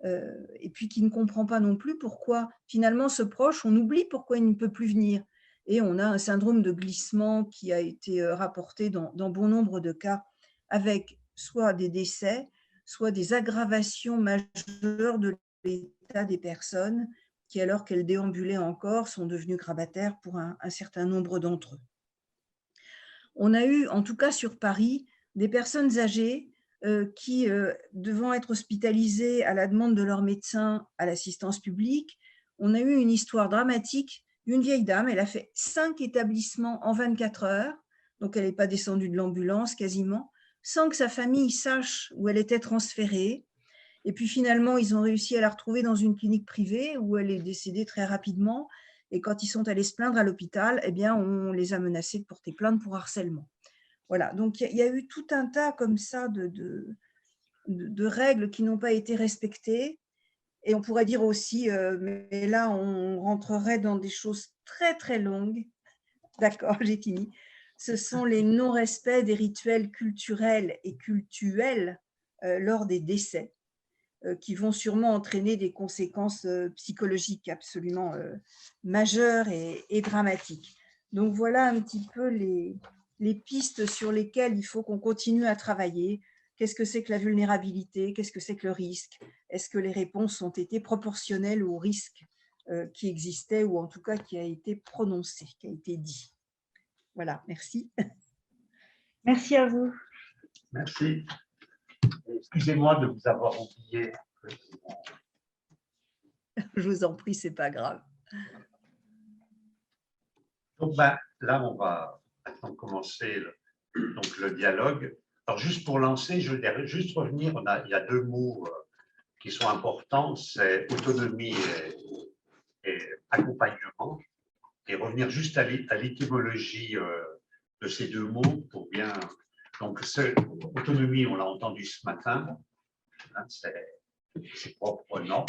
et puis qui ne comprend pas non plus pourquoi finalement ce proche, on oublie pourquoi il ne peut plus venir. Et on a un syndrome de glissement qui a été rapporté dans bon nombre de cas, avec soit des décès, soit des aggravations majeures de l'état des personnes qui, alors qu'elles déambulaient encore, sont devenues grabataires pour un certain nombre d'entre eux. On a eu, en tout cas sur Paris, des personnes âgées qui, devant être hospitalisées à la demande de leur médecin à l'assistance publique, on a eu une histoire dramatique d'une vieille dame. Elle a fait 5 établissements en 24 heures, donc elle n'est pas descendue de l'ambulance quasiment, sans que sa famille sache où elle était transférée. Et puis finalement, ils ont réussi à la retrouver dans une clinique privée où elle est décédée très rapidement. Et quand ils sont allés se plaindre à l'hôpital, eh bien, on les a menacés de porter plainte pour harcèlement. Voilà, donc il y a eu tout un tas comme ça de règles qui n'ont pas été respectées. Et on pourrait dire aussi, mais là, on rentrerait dans des choses très, très longues. D'accord, j'ai fini. Ce sont les non-respects des rituels culturels et cultuels lors des décès, qui vont sûrement entraîner des conséquences psychologiques absolument majeures et dramatiques. Donc voilà un petit peu les pistes sur lesquelles il faut qu'on continue à travailler, qu'est-ce que c'est que la vulnérabilité, qu'est-ce que c'est que le risque, est-ce que les réponses ont été proportionnelles au risque qui existait ou en tout cas qui a été prononcé, qui a été dit. Voilà, merci. Merci à vous. Merci. Excusez-moi de vous avoir oublié. Je vous en prie, c'est pas grave. Donc, là, on va maintenant commencer le dialogue. Alors, juste pour lancer, je voudrais juste revenir, il y a deux mots qui sont importants, c'est autonomie et accompagnement, et revenir juste à l'étymologie de ces deux mots pour bien... Donc, autonomie, on l'a entendu ce matin, hein, c'est ses propres normes.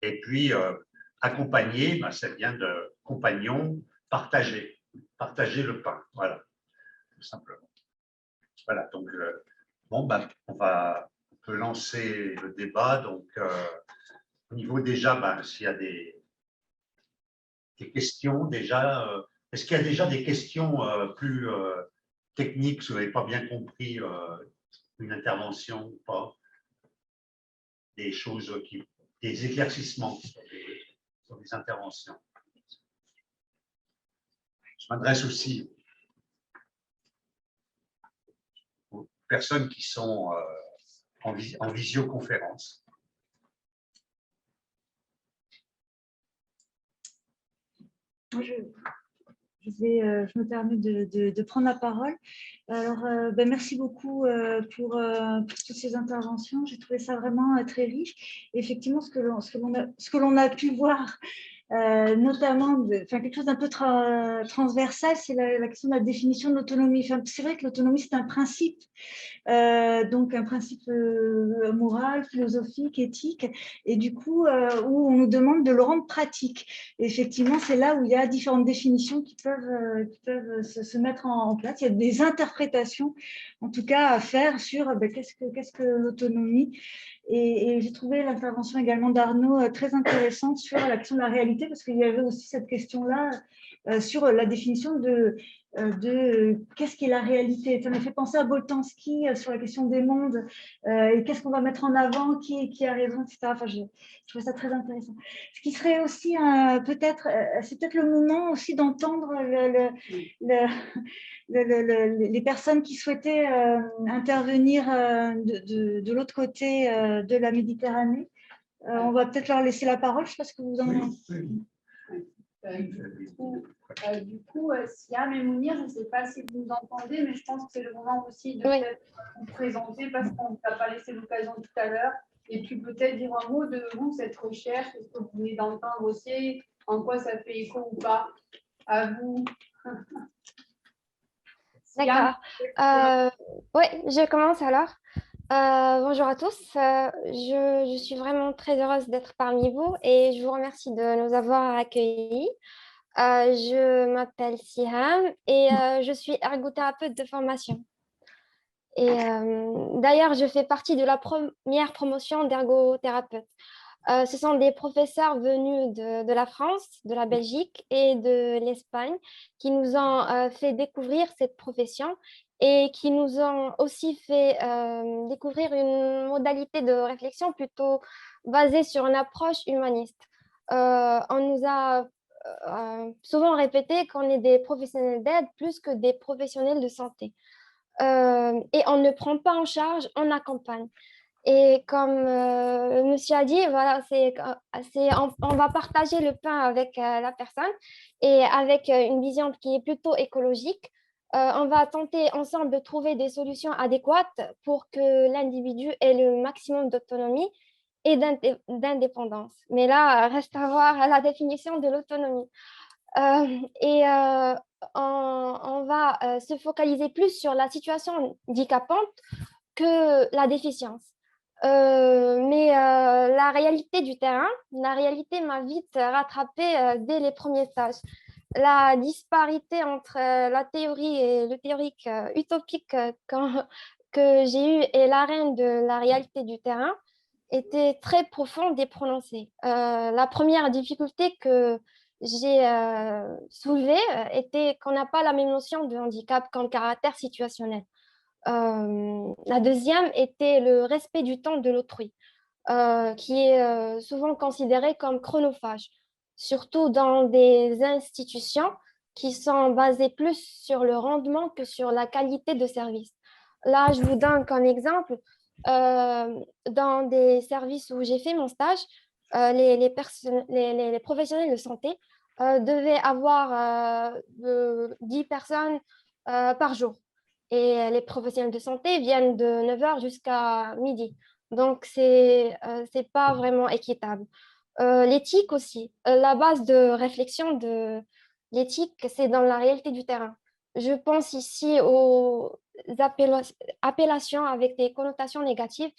Et puis, accompagner, ça vient de compagnon, partager le pain, voilà, tout simplement. Voilà, donc, on peut lancer le débat. Donc, au niveau déjà, s'il y a des questions déjà, est-ce qu'il y a déjà des questions plus techniques, si vous n'avez pas bien compris une intervention ou pas, des choses des éclaircissements sur les interventions. Je m'adresse aussi aux personnes qui sont en visioconférence. Moi, je me permets de prendre la parole. Alors, merci beaucoup pour toutes ces interventions. J'ai trouvé ça vraiment très riche. Et effectivement, ce que l'on a pu voir, notamment, quelque chose d'un peu transversal, c'est la question de la définition de l'autonomie. C'est vrai que l'autonomie, c'est un principe, donc un principe moral, philosophique, éthique, et du coup, où on nous demande de le rendre pratique. Et effectivement, c'est là où il y a différentes définitions qui peuvent se mettre en place. Il y a des interprétations, en tout cas, à faire sur qu'est-ce que l'autonomie. Et j'ai trouvé l'intervention également d'Arnaud très intéressante sur la question de la réalité, parce qu'il y avait aussi cette question-là sur la définition de qu'est-ce qu'est la réalité. Ça m'a fait penser à Boltanski sur la question des mondes et qu'est-ce qu'on va mettre en avant, qui a raison, etc. Enfin, je trouvais ça très intéressant. Ce qui serait aussi c'est peut-être le moment aussi d'entendre les personnes qui souhaitaient intervenir de l'autre côté de la Méditerranée. On va peut-être leur laisser la parole. Je ne sais pas ce que vous en pensez. Du coup, Siam et Mounir, je ne sais pas si vous nous entendez, mais je pense que c'est le moment aussi de vous présenter parce qu'on ne vous a pas laissé l'occasion tout à l'heure. Et puis peut-être dire un mot de vous, cette recherche, ce que vous venez d'entendre aussi, en quoi ça fait écho ou pas à vous. D'accord. Oui, je commence alors. Bonjour à tous. Je suis vraiment très heureuse d'être parmi vous et je vous remercie de nous avoir accueillis. Je m'appelle Siham et je suis ergothérapeute de formation. Et d'ailleurs, je fais partie de la première promotion d'ergothérapeute. Ce sont des professeurs venus de la France, de la Belgique et de l'Espagne qui nous ont fait découvrir cette profession et qui nous ont aussi fait découvrir une modalité de réflexion plutôt basée sur une approche humaniste. On nous a souvent répété qu'on est des professionnels d'aide plus que des professionnels de santé. Et on ne prend pas en charge, on accompagne. Et comme monsieur a dit, voilà, on va partager le pain avec la personne et avec une vision qui est plutôt écologique. On va tenter ensemble de trouver des solutions adéquates pour que l'individu ait le maximum d'autonomie et d'indépendance. Mais là, reste à voir la définition de l'autonomie. On va se focaliser plus sur la situation handicapante que la déficience. La réalité du terrain, la réalité m'a vite rattrapée dès les premiers stages. La disparité entre la théorie et le théorique utopique que j'ai eu et l'arène de la réalité du terrain était très profonde et prononcée. La première difficulté que j'ai soulevée était qu'on n'a pas la même notion de handicap qu'en caractère situationnel. La deuxième était le respect du temps de l'autrui, qui est souvent considéré comme chronophage, surtout dans des institutions qui sont basées plus sur le rendement que sur la qualité de service. Là, je vous donne comme exemple, dans des services où j'ai fait mon stage, les professionnels de santé devaient avoir 10 personnes par jour. Et les professionnels de santé viennent de 9 h jusqu'à midi. Donc, c'est pas vraiment équitable. L'éthique aussi. La base de réflexion de l'éthique, c'est dans la réalité du terrain. Je pense ici aux appellations avec des connotations négatives,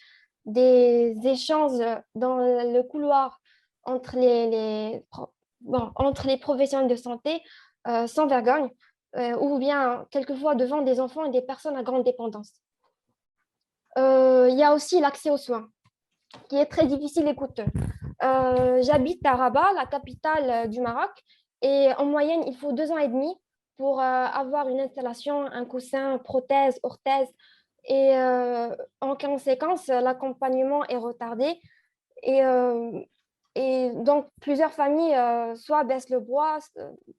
des échanges dans le couloir entre entre les professionnels de santé sans vergogne, ou bien quelquefois devant des enfants et des personnes à grande dépendance. Il y a aussi l'accès aux soins, qui est très difficile et coûteux. J'habite à Rabat, la capitale du Maroc, et en moyenne, il faut 2 ans et demi pour avoir une installation, un coussin, prothèse, orthèse. Et en conséquence, l'accompagnement est retardé. Et, et donc, plusieurs familles soit baissent le bois,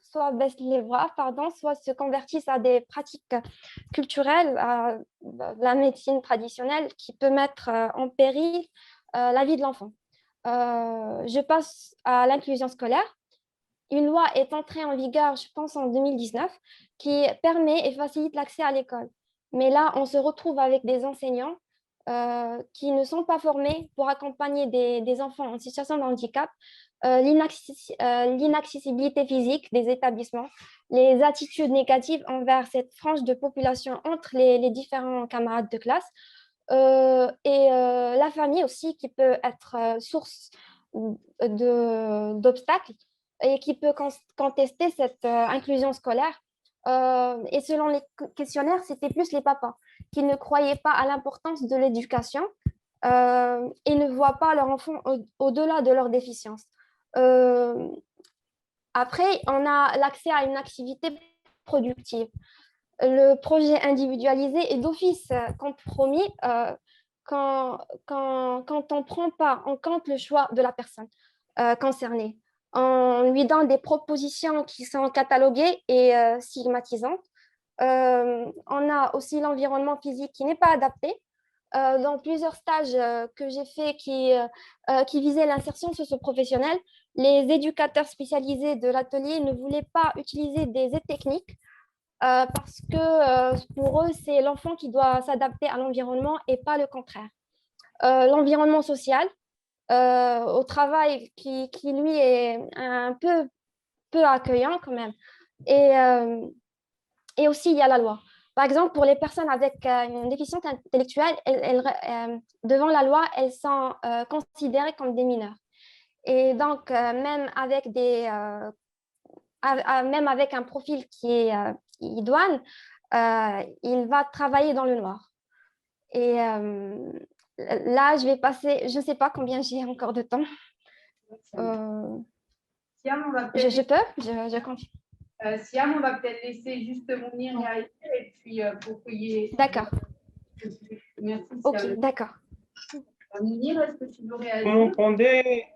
soit baissent les bras, pardon, soit se convertissent à des pratiques culturelles, à la médecine traditionnelle qui peut mettre en péril la vie de l'enfant. Je passe à l'inclusion scolaire. Une loi est entrée en vigueur, je pense, en 2019, qui permet et facilite l'accès à l'école. Mais là, on se retrouve avec des enseignants qui ne sont pas formés pour accompagner des enfants en situation de handicap, l'inaccessibilité physique des établissements, les attitudes négatives envers cette frange de population entre les différents camarades de classe, et la famille aussi qui peut être source d'obstacles et qui peut contester cette inclusion scolaire. Et selon les questionnaires, c'était plus les papas qui ne croyaient pas à l'importance de l'éducation et ne voient pas leur enfant au-delà de leur déficience. Après, on a l'accès à une activité productive. Le projet individualisé est d'office compromis quand on ne prend pas en compte le choix de la personne concernée. On lui donne des propositions qui sont cataloguées et stigmatisantes. On a aussi l'environnement physique qui n'est pas adapté. Dans plusieurs stages que j'ai faits qui visaient l'insertion socio-professionnelle, les éducateurs spécialisés de l'atelier ne voulaient pas utiliser des aides techniques parce que pour eux, c'est l'enfant qui doit s'adapter à l'environnement et pas le contraire. L'environnement social, au travail qui lui est un peu accueillant quand même. Et aussi, il y a la loi. Par exemple, pour les personnes avec une déficience intellectuelle, devant la loi, elles sont considérées comme des mineurs. Et donc, même avec un profil qui est idoine, il va travailler dans le noir. Et là, je vais passer, je ne sais pas combien j'ai encore de temps. Siam, on va je peux je continue. Siam, on va peut-être laisser juste Mounir réagir et puis pour qu'il y ait... D'accord. Merci, Siam. Ok, d'accord. Mounir, est-ce que tu veux réagir? Vous m'entendez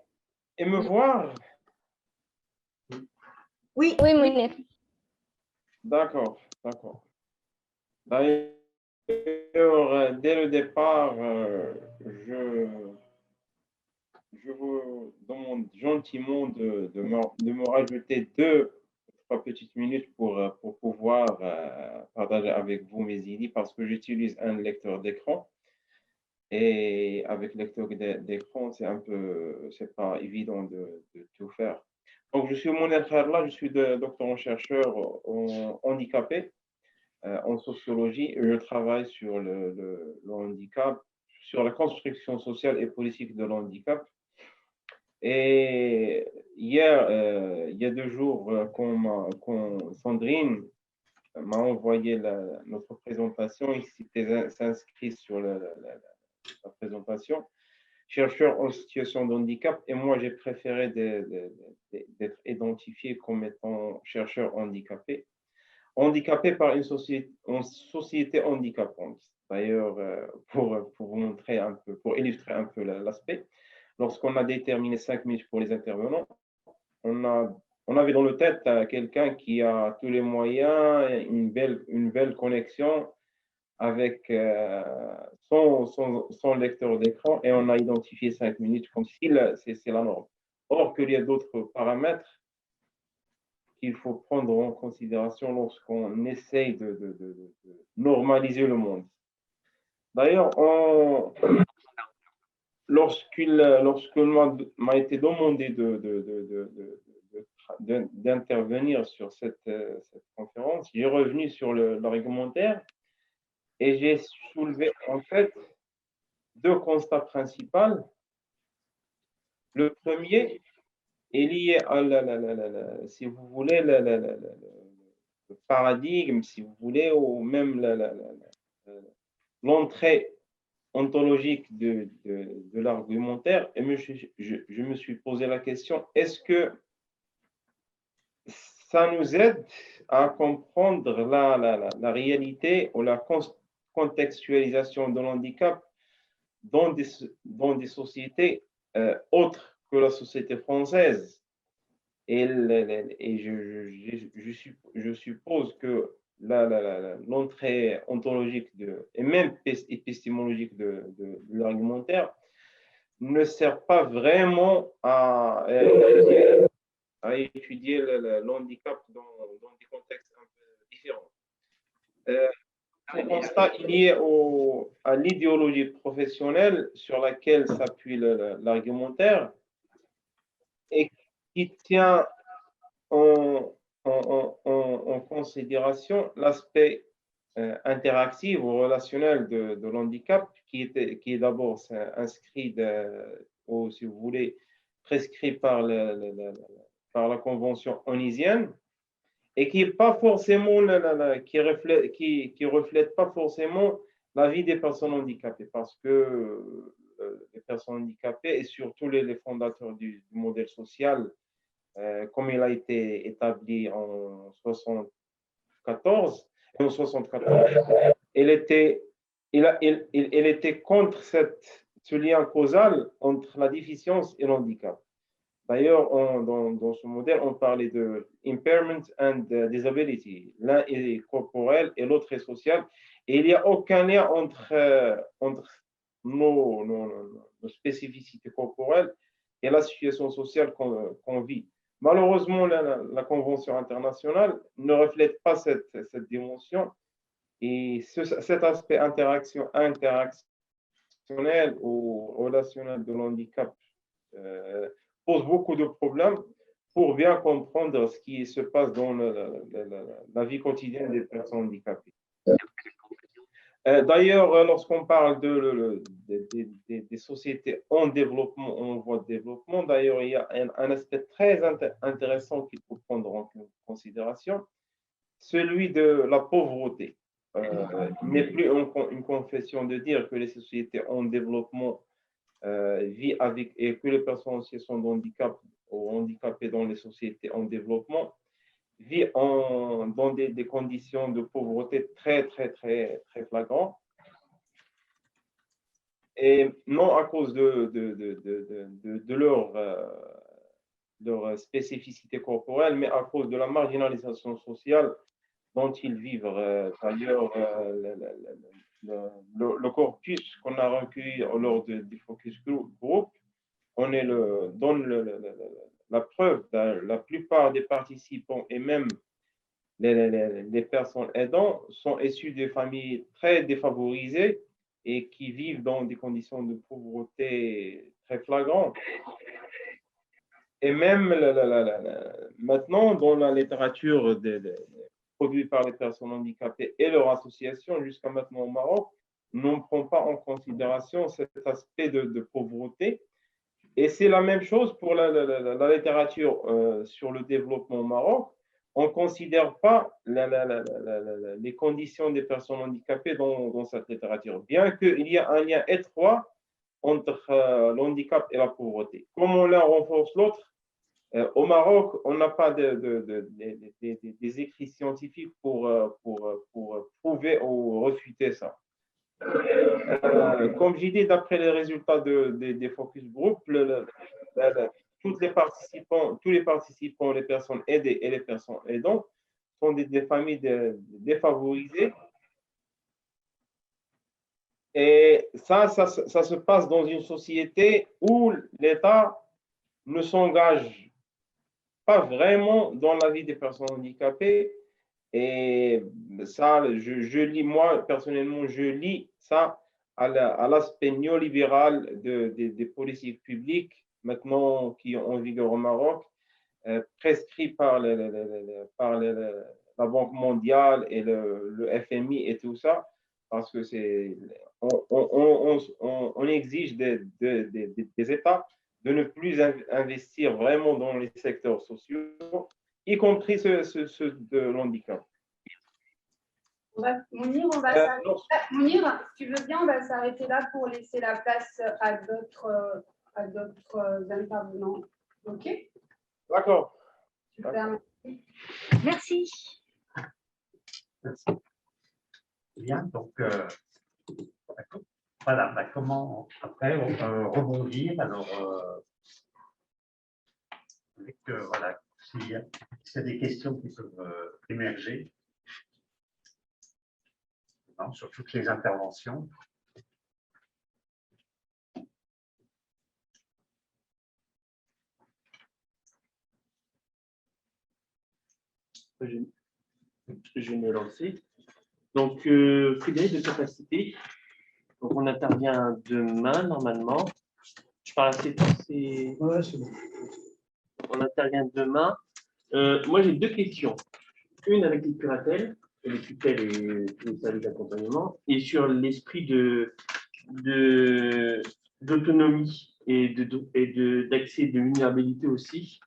et me voir? Oui. Oui, Mounir. D'accord, d'accord. D'ailleurs, dès le départ, je vous demande gentiment de me rajouter 2-3 petites minutes pour pouvoir partager avec vous mes idées parce que j'utilise un lecteur d'écran. Et avec lecteur d'écran, c'est pas évident de tout faire. Donc, je suis Mounir Kharla, je suis doctorant-chercheur en handicapé, en sociologie, et je travaille sur le handicap, sur la construction sociale et politique de l'handicap. Et hier, il y a 2 jours, quand Sandrine m'a envoyé notre présentation, il s'était inscrit sur la présentation, chercheur en situation de handicap, et moi j'ai préféré d'être identifié comme étant chercheur handicapé par une société handicapante. D'ailleurs, pour vous montrer un peu, pour illustrer un peu l'aspect, lorsqu'on a déterminé 5 minutes pour les intervenants, on avait dans le tête quelqu'un qui a tous les moyens, une belle connexion avec son lecteur d'écran, et on a identifié 5 minutes comme si c'est la norme. Or, qu'il y a d'autres paramètres qu'il faut prendre en considération lorsqu'on essaye de normaliser le monde. D'ailleurs, lorsqu'il m'a été demandé d'intervenir sur cette conférence, j'ai revenu sur l'argumentaire et j'ai soulevé en fait deux constats principaux. Le premier est lié à, si vous voulez, le paradigme, si vous voulez, ou même l'entrée ontologique de l'argumentaire. Et je me suis posé la question, est-ce que ça nous aide à comprendre la réalité ou la contextualisation de l'handicap dans des sociétés autres que la société française? Et je suppose que l'entrée ontologique et même épistémologique de l'argumentaire ne sert pas vraiment à étudier l'handicap dans des contextes un peu différents. Un constat lié à l'idéologie professionnelle sur laquelle s'appuie l'argumentaire et qui tient en considération l'aspect interactif ou relationnel de l'handicap qui est d'abord inscrit ou, si vous voulez, prescrit par la Convention onisienne et qui est pas forcément qui reflète pas forcément la vie des personnes handicapées, parce que les personnes handicapées et surtout les fondateurs du modèle social, comme il a été établi en 74, il était contre ce lien causal entre la déficience et l'handicap. D'ailleurs, dans ce modèle, on parlait de impairment and disability. L'un est corporel et l'autre est social. Et il n'y a aucun lien entre nos spécificités corporelles et la situation sociale qu'on vit. Malheureusement, la Convention internationale ne reflète pas cette dimension. Et cet aspect interactionnel ou relationnel de l'handicap pose beaucoup de problèmes pour bien comprendre ce qui se passe dans la vie quotidienne des personnes handicapées. D'ailleurs, lorsqu'on parle des sociétés en développement, en voie de développement, d'ailleurs, il y a un aspect très intéressant qu'il faut prendre en considération, celui de la pauvreté. Il n'est plus une confession de dire que les sociétés en développement vivent avec, et que les personnes en situation de handicap ou handicapées dans les sociétés en développement vivent dans des conditions de pauvreté très, très, très, très flagrantes. Et non à cause de leur spécificité corporelle, mais à cause de la marginalisation sociale dont ils vivent. D'ailleurs, le corpus qu'on a recueilli lors du focus group, on donne la preuve. La plupart des participants et même les personnes aidantes sont issus de familles très défavorisées et qui vivent dans des conditions de pauvreté très flagrantes. Et même maintenant, dans la littérature produite par les personnes handicapées et leur association, jusqu'à maintenant au Maroc, ne prend pas en considération cet aspect de pauvreté. Et c'est la même chose pour la littérature sur le développement au Maroc. On ne considère pas les conditions des personnes handicapées dans cette littérature, bien qu'il y ait un lien étroit entre l'handicap et la pauvreté. Comme l'un renforce l'autre, au Maroc, on n'a pas des écrits scientifiques pour prouver ou refuter ça. Comme j'ai dit, d'après les résultats des focus group, tous les participants, les personnes aidées et les personnes aidantes, sont des familles défavorisées. Et ça se passe dans une société où l'État ne s'engage pas vraiment dans la vie des personnes handicapées. Et ça, je lis, moi, personnellement, je lis ça à l'aspect néolibéral des politiques publiques, maintenant qui sont en vigueur au Maroc, prescrits par la Banque mondiale et le FMI et tout ça, parce que on exige des États de ne plus investir vraiment dans les secteurs sociaux, y compris ceux de l'handicap. Mounir, Mounir, si tu veux bien, on va s'arrêter là pour laisser la place à d'autres intervenants. OK? D'accord. Super. Merci. Merci. Bien, donc voilà, comment après rebondir alors avec voilà, s'il y a des questions qui peuvent émerger sur toutes les interventions. Je vais me lancer. Donc, Frédéric de Capacité. Donc, on intervient demain, normalement. Je parle assez fort, c'est... Ouais, c'est bon. On intervient demain. Moi, j'ai deux questions. Une avec les curatelles et les tutelles et les services d'accompagnement, et sur l'esprit d'autonomie et d'accès de vulnérabilité aussi.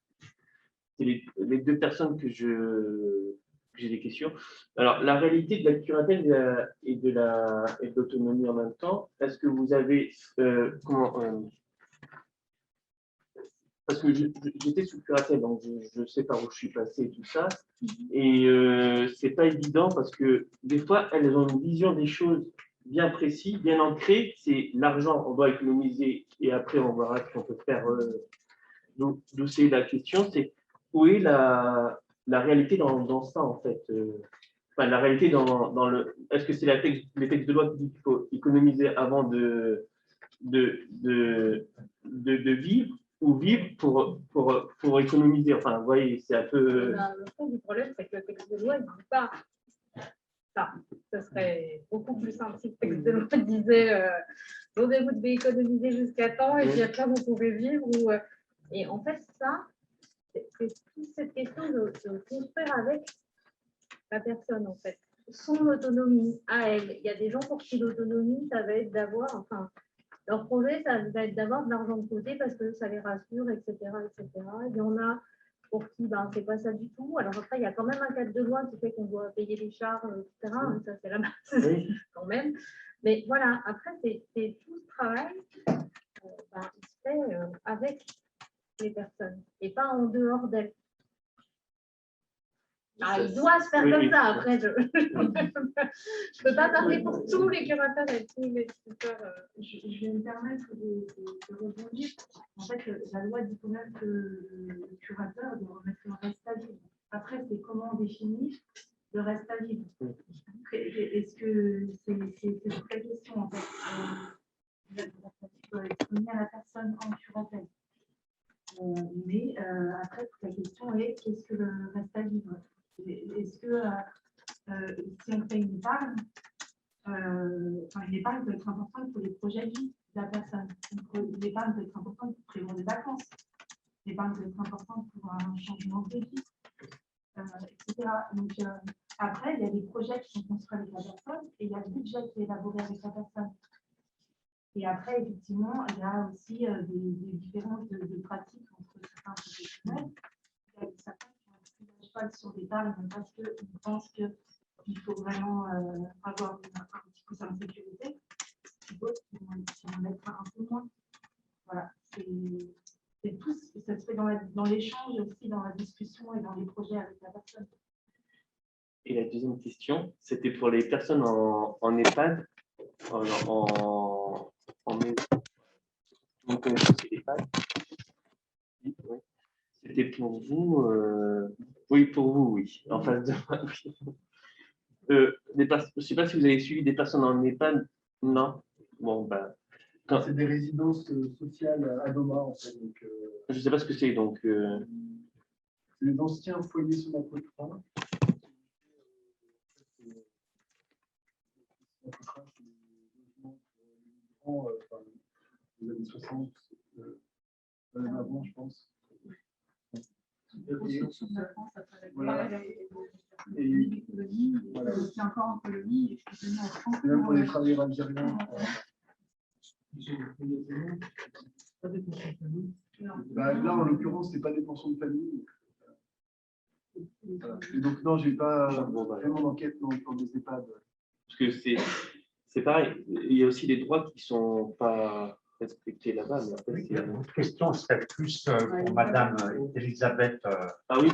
C'est les deux personnes que j'ai des questions. Alors, la réalité de la curatelle et de l'autonomie en même temps, est-ce que vous avez parce que j'étais sous curatelle, donc je sais par où je suis passé et tout ça, et c'est pas évident parce que des fois, elles ont une vision des choses bien précise, bien ancrée. C'est l'argent, on doit économiser et après on verra ce qu'on peut faire. D'où c'est la question, c'est où est la réalité dans ça en fait. Enfin, la réalité dans le. Est-ce que c'est les textes de loi qui disent qu'il faut économiser avant de vivre ou vivre pour économiser. Enfin, vous voyez, c'est un peu. Le fond du problème, c'est que le texte de loi ne dit pas ça. Ce serait beaucoup plus simple si le texte de loi disait vous devez économiser jusqu'à temps et puis après vous pouvez vivre. Et en fait, ça, c'est toute cette question de construire avec la personne, en fait. Son autonomie à elle. Il y a des gens pour qui l'autonomie, ça va être d'avoir, enfin, leur projet, ça va être d'avoir de l'argent de côté parce que ça les rassure, etc. etc. Il y en a pour qui c'est pas ça du tout. Alors après, il y a quand même un cadre de loi qui fait qu'on doit payer les charges, etc. Oui. Ça, c'est la base quand même. Mais voilà, après, c'est tout ce travail, il se fait avec les personnes et pas en dehors d'elles. Il doit se faire comme ça. Après, je ne peux pas parler pour tous les curateurs et tous les tuteurs. Je vais me permettre de rebondir. En fait, la loi dit quand même que le curateur doit remettre le reste à vivre. Après, c'est comment on définit le reste à vivre. Est-ce que c'est toute la question en fait. Vous doit être mis à la personne en curatelle. Mais après, toute la question est qu'est-ce que le reste à vivre? Est-ce que si on fait une épargne, une épargne peut être importante pour les projets de vie de la personne. Une épargne peut être importante pour prévoir des vacances. Une épargne peut être importante pour un changement de vie, etc. Donc, après, il y a des projets qui sont construits avec la personne et il y a le budget qui est élaboré avec la personne. Et après, effectivement, il y a aussi des différences de pratiques entre certains professionnels. Il y a certains qui ne pas sur l'épargne parce qu'ils pensent qu'il faut vraiment avoir un petit coussin de sécurité. Et d'autres qui vont mettre un peu moins. Voilà, c'est tout. Ça se fait dans l'échange aussi, dans la discussion et dans les projets avec la personne. Et la deuxième question, c'était pour les personnes en EHPAD. en vous connaissez aussi l'EHPAD? Oui, oui. C'était pour vous, oui, pour vous, oui, en face de moi. Oui. Je ne sais pas si vous avez suivi des personnes en EHPAD, non? Bon, ben, C'est des résidences sociales à Doma, en fait. Donc, je ne sais pas ce que c'est, donc. c'est les anciens foyers sur la côte 3. Les années 60, avant, je pense. Voilà. Et voilà. C'est encore en colonie, excusez-moi, en France. Et même pour les travailleurs algériens. Bah, là, en l'occurrence, ce n'est pas des pensions de famille. Voilà. Et donc, non, je n'ai pas vraiment d'enquête dans les EHPAD. Parce que c'est pareil, il y a aussi des droits qui ne sont pas respectés là-bas. Votre question serait plus pour Madame Elisabeth oui,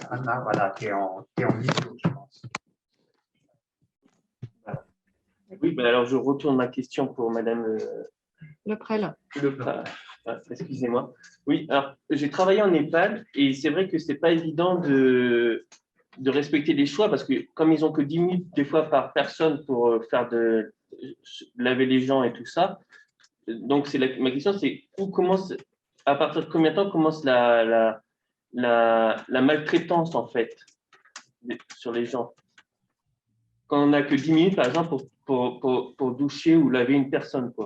Anna, voilà, qui est en vidéo, je pense. Voilà. Oui, ben alors je retourne ma question pour Madame Leprel. Excusez-moi. Oui, alors j'ai travaillé en EHPAD et c'est vrai que ce n'est pas évident de respecter les choix parce que comme ils n'ont que 10 minutes des fois par personne pour faire laver les gens et tout ça, donc ma question c'est à partir de combien de temps commence la maltraitance en fait sur les gens? Quand on n'a que 10 minutes par exemple pour doucher ou laver une personne, quoi.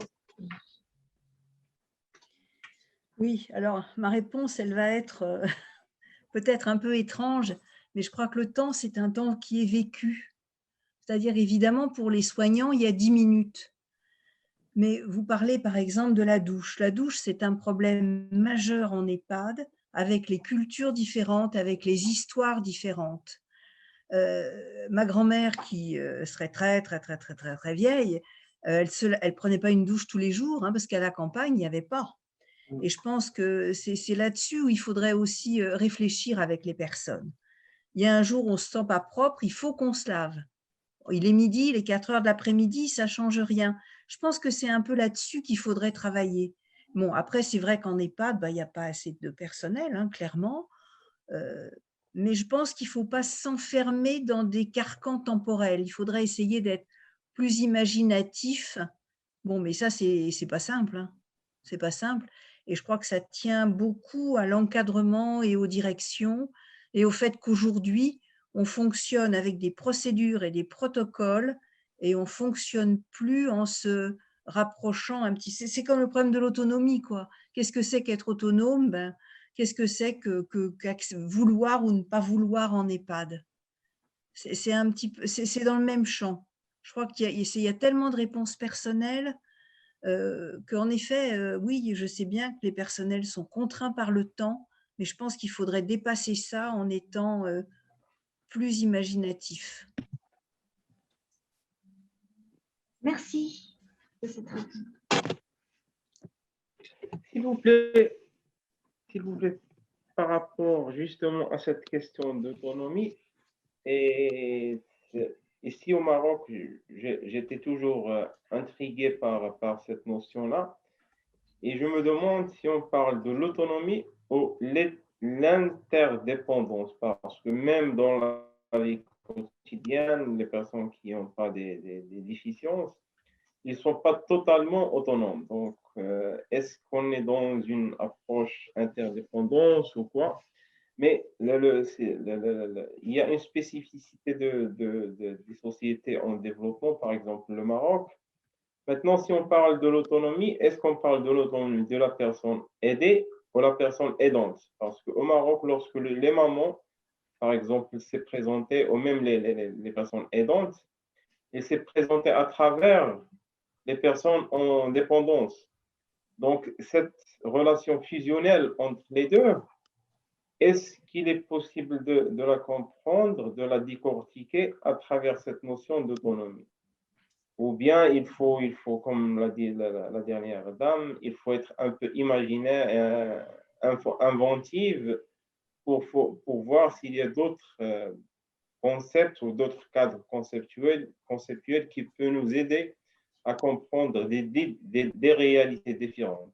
Oui, alors ma réponse, elle va être peut-être un peu étrange, mais je crois que le temps, c'est un temps qui est vécu. C'est-à-dire, évidemment, pour les soignants, il y a 10 minutes. Mais vous parlez, par exemple, de la douche. La douche, c'est un problème majeur en EHPAD, avec les cultures différentes, avec les histoires différentes. Ma grand-mère, qui serait très vieille, elle ne prenait pas une douche tous les jours, parce qu'à la campagne, il n'y avait pas. Et je pense que c'est là-dessus où il faudrait aussi réfléchir avec les personnes. Il y a un jour où on ne se sent pas propre, il faut qu'on se lave. Il est midi, il est 4 heures de l'après-midi, ça ne change rien. Je pense que c'est un peu là-dessus qu'il faudrait travailler. Bon, après, c'est vrai qu'en EHPAD, il n'y a pas assez de personnel, clairement. Mais je pense qu'il ne faut pas s'enfermer dans des carcans temporels. Il faudrait essayer d'être plus imaginatif. Bon, mais ça, c'est pas simple. C'est pas simple. Et je crois que ça tient beaucoup à l'encadrement et aux directions et au fait qu'aujourd'hui, on fonctionne avec des procédures et des protocoles et on ne fonctionne plus en se rapprochant un petit… C'est comme le problème de l'autonomie, quoi. Qu'est-ce que c'est qu'être autonome? Qu'est-ce que c'est que vouloir ou ne pas vouloir en EHPAD? C'est un petit peu, c'est dans le même champ. Je crois qu'il y a tellement de réponses personnelles qu'en effet, oui, je sais bien que les personnels sont contraints par le temps, mais je pense qu'il faudrait dépasser ça en étant plus imaginatif. Merci de cette réponse. S'il vous plaît, par rapport justement à cette question d'autonomie, et ici au Maroc, j'étais toujours intrigué par cette notion-là, et je me demande si on parle de l'autonomie ou l'interdépendance, parce que même dans la vie quotidienne, les personnes qui n'ont pas des déficiences, ils ne sont pas totalement autonomes. Donc, est-ce qu'on est dans une approche interdépendance ou quoi? Mais il y a une spécificité des sociétés en développement, par exemple le Maroc. Maintenant, si on parle de l'autonomie, est-ce qu'on parle de l'autonomie de la personne aidée ou la personne aidante? Parce qu'au Maroc, lorsque les mamans, par exemple, s'est présentées, ou même les personnes aidantes, il s'est présenté à travers les personnes en dépendance. Donc, cette relation fusionnelle entre les deux, est-ce qu'il est possible de la comprendre, de la décortiquer à travers cette notion d'autonomie? Ou bien il faut, comme l'a dit la dernière dame, il faut être un peu imaginaire, inventive pour voir s'il y a d'autres concepts ou d'autres cadres conceptuels qui peuvent nous aider à comprendre des réalités différentes.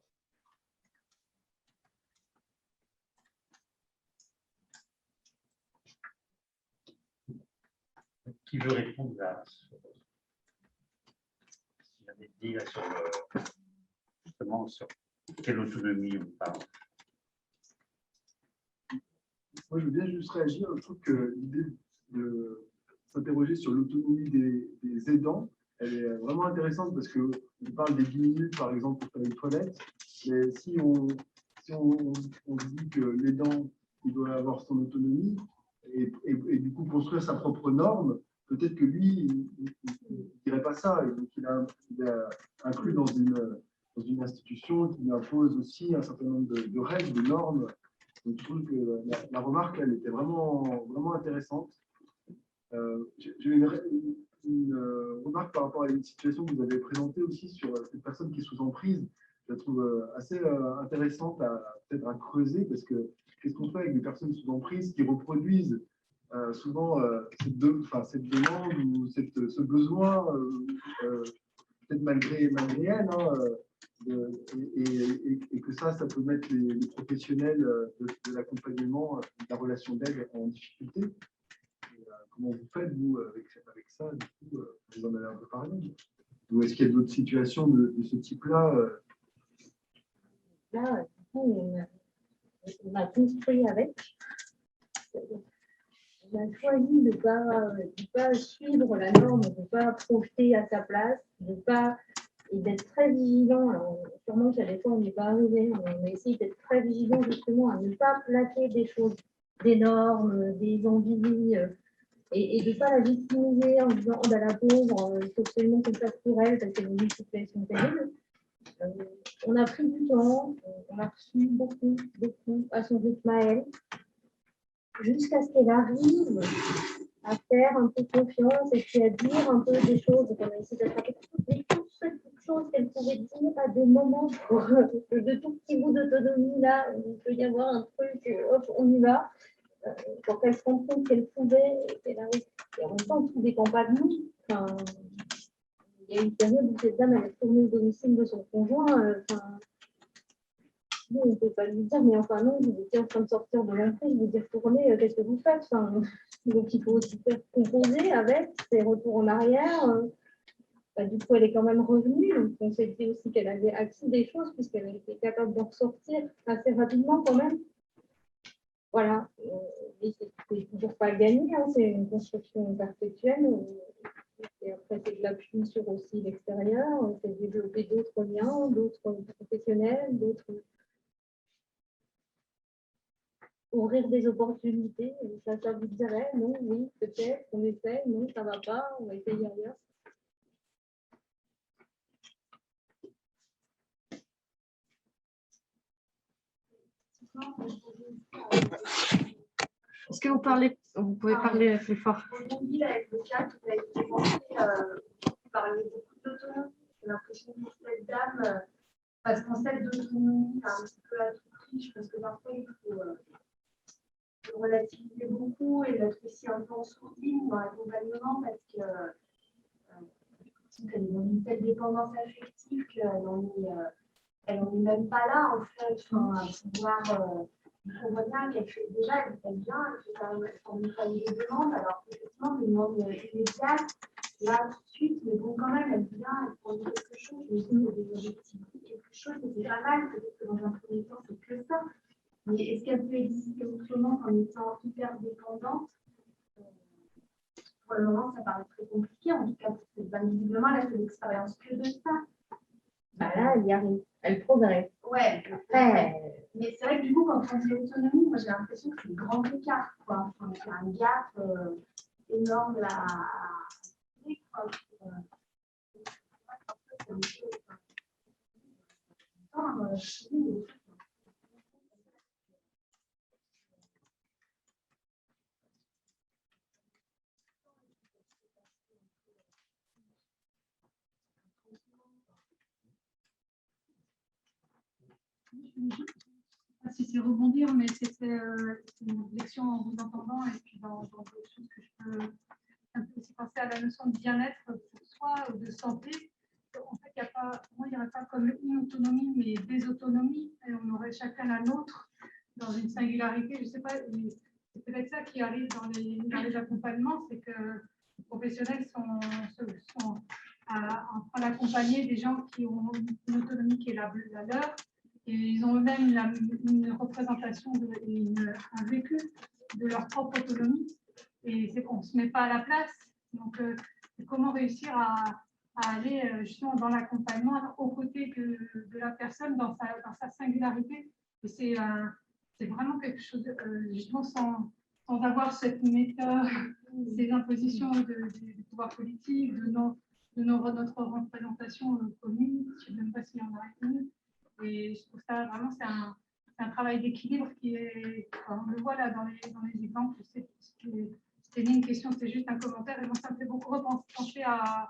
Qui veut répondre à ce qu'il avait dit là, sur justement sur quelle autonomie on parle? Moi, je veux bien juste réagir. Je trouve que l'idée de s'interroger sur l'autonomie des aidants, elle est vraiment intéressante parce qu'on parle des 10 minutes, par exemple, pour faire les toilettes. Mais si on dit que l'aidant, il doit avoir son autonomie et du coup construire sa propre norme, peut-être que lui, il ne dirait pas ça. Et donc, il est inclus dans une institution qui lui impose aussi un certain nombre de règles, de normes. Donc, je trouve que la remarque, elle était vraiment, vraiment intéressante. J'ai une remarque par rapport à une situation que vous avez présentée aussi sur cette personne qui est sous emprise. Je la trouve assez intéressante peut-être à creuser parce que qu'est-ce qu'on fait avec des personnes sous emprise qui reproduisent souvent cette demande ou ce besoin, peut-être malgré elle, hein, et que ça peut mettre les professionnels de l'accompagnement, de la relation d'aide en difficulté. Comment vous faites, vous, avec ça? Du coup, vous en avez un peu parlé. Ou est-ce qu'il y a d'autres situations de ce type-là? Là, du coup, on a construit avec. On a choisi de ne pas suivre la norme, de ne pas projeter à sa place, et d'être très vigilant. Alors, sûrement qu'à des fois, on n'est pas arrivé. On a essayé d'être très vigilant justement à ne pas plaquer des choses, des normes, des envies, et de ne pas la victimiser en disant oh, ben, la pauvre, il faut absolument qu'on fasse pour elle parce qu'elle a une situation terrible. On a pris du temps, on a reçu beaucoup à son rythme à elle, jusqu'à ce qu'elle arrive à faire un peu confiance et puis à dire un peu des choses. Donc, on a essayé d'attraper toutes les petites choses qu'elle pouvait dire à des moments de tout petit bout d'autonomie. Là, il peut y avoir un truc, hop, on y va. Pour qu'elle se rende compte qu'elle pouvait, et en même temps, tout ne dépend pas de nous. Enfin, il y a une période où cette dame elle est retournée au domicile de son conjoint. Nous, on ne peut pas lui dire, mais enfin non, vous étiez en train de sortir de l'entrée, vous y retournez, qu'est-ce que vous faites? Donc il faut aussi faire composer avec ces retours en arrière. Du coup, elle est quand même revenue. Donc on s'est dit aussi qu'elle avait acquis des choses, puisqu'elle était capable d'en ressortir assez rapidement quand même. Voilà, et c'est toujours pas gagné, hein. C'est une construction perpétuelle. Et après, c'est de l'appui sur aussi l'extérieur, c'est développer d'autres liens, d'autres professionnels, d'autres. Ouvrir des opportunités. Ça vous dirait, non, oui, peut-être, on essaie, non, ça va pas, on va essayer ailleurs. Est-ce que vous pouvez parler plus fort? Aujourd'hui, avec le cas qui a été montré, vous parlez beaucoup d'autonomie. J'ai l'impression que cette dame, parce qu'en cette d'autonomie, un petit peu à tout prix, parce que parfois il faut relativiser beaucoup et d'être aussi un peu en sourdine dans l'accompagnement parce que elle est dans une telle dépendance affective qu'elle n'en est même pas là en fait, à pouvoir. On voit bien qu'elle fait déjà, elle vient, elle fait quand même une famille de demande, alors qu'effectivement, des demandes immédiates, là tout de suite, mais bon, quand même, elle vient, elle prend quelque chose, elle dit des objectifs, quelque chose, c'est pas mal, peut-être que dans un premier temps, c'est que ça. Mais est-ce qu'elle peut exister autrement en étant hyper dépendante? Pour le moment, ça paraît très compliqué, en tout cas, visiblement, elle a fait l'expérience que de ça. Bah là, elle y arrive, elle progresse. Ouais, après, mais c'est vrai que du coup, quand on dit autonomie, moi j'ai l'impression que c'est grand écart, quoi. Enfin, c'est un gap énorme là à si c'est rebondir, mais c'était une réflexion en vous entendant et puis dans d'autres choses que je peux un peu aussi penser à la notion de bien-être pour soi ou de santé. comme une autonomie, mais des autonomies, et on aurait chacun la nôtre dans une singularité. Je ne sais pas, c'est peut-être ça qui arrive dans les accompagnements, c'est que les professionnels sont en train d'accompagner des gens qui ont une autonomie qui est la leur, et ils ont eux-mêmes une représentation, un vécu de leur propre autonomie, et c'est qu'on ne se met pas à la place. Donc, comment réussir à aller justement dans l'accompagnement aux côtés de la personne dans sa singularité. Et c'est vraiment quelque chose, justement, sans avoir cette méthode, ces impositions du pouvoir politique, notre représentation commune, je ne sais même pas s'il y en a une. Et je trouve ça vraiment, c'est un travail d'équilibre qui est, on le voit là dans les exemples, c'était ni une question, c'était juste un commentaire. Et moi, ça me fait beaucoup repenser à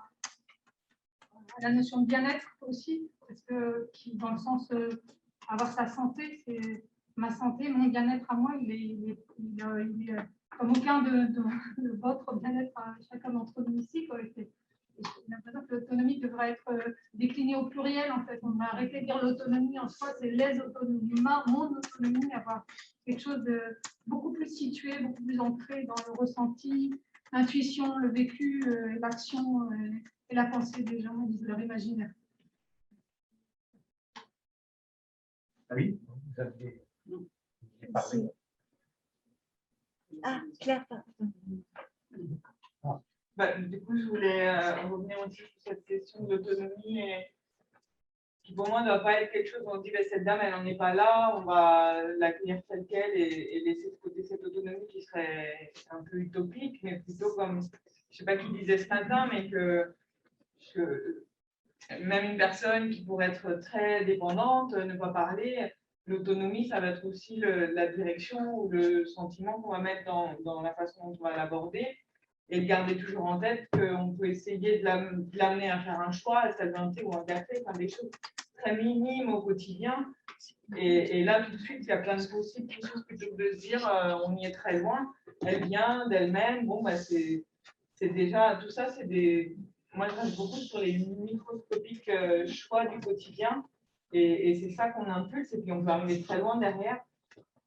la notion de bien-être aussi, parce que dans le sens avoir sa santé, c'est ma santé, mon bien-être à moi, il est comme aucun de votre bien-être à chacun d'entre nous ici. J'ai l'impression que l'autonomie devrait être déclinée au pluriel, en fait. On va arrêter de dire l'autonomie en soi, c'est les autonomies, mon autonomie, avoir quelque chose de beaucoup plus situé, beaucoup plus ancré dans le ressenti, l'intuition, le vécu, l'action et la pensée des gens, leur imaginaire. Ah oui, vous avez parlé. Ah, Claire, du coup, je voulais revenir aussi sur cette question de l'autonomie qui, pour moi, ne doit pas être quelque chose où on dit cette dame, elle n'en est pas là, on va l'accueillir telle qu'elle et laisser de côté cette autonomie qui serait un peu utopique, mais plutôt comme, je ne sais pas qui disait ce matin, mais que même une personne qui pourrait être très dépendante, ne pas parler, l'autonomie, ça va être aussi la direction ou le sentiment qu'on va mettre dans la façon dont on va l'aborder. Et de garder toujours en tête qu'on peut essayer de l'amener à faire un choix, à s'alimenter ou un café, enfin des choses très minimes au quotidien. Et là, tout de suite, il y a plein de possibles, plutôt que de se dire on y est très loin. Elle vient d'elle-même. Bon, c'est déjà, tout ça, c'est des. Moi, je reste beaucoup sur les microscopiques choix du quotidien. Et c'est ça qu'on impulse. Et puis, on peut arriver très loin derrière.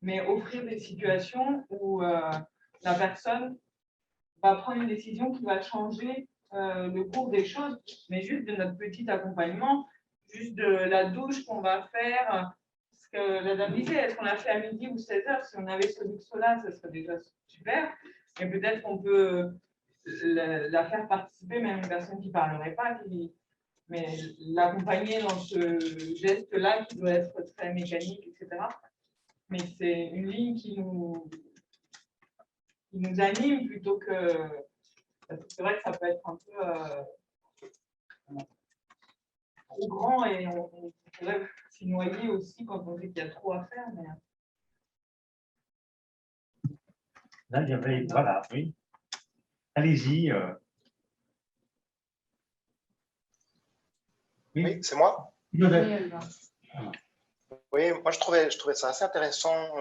Mais offrir des situations où la personne va prendre une décision qui va changer le cours des choses, mais juste de notre petit accompagnement, juste de la douche qu'on va faire. Ce que la dame disait, est-ce qu'on l'a fait à midi ou 16h? Si on avait ce luxe-là, ça serait déjà super. Et peut-être qu'on peut la faire participer, même une personne qui ne parlerait pas, mais l'accompagner dans ce geste-là qui doit être très mécanique, etc. Mais c'est une ligne qui nous anime plutôt que. C'est vrai que ça peut être un peu trop grand et on pourrait s'y noyer aussi quand on sait qu'il y a trop à faire. Mais... Là, il y avait. Voilà, oui. Allez-y. Oui, c'est moi. Oui, moi je trouvais ça assez intéressant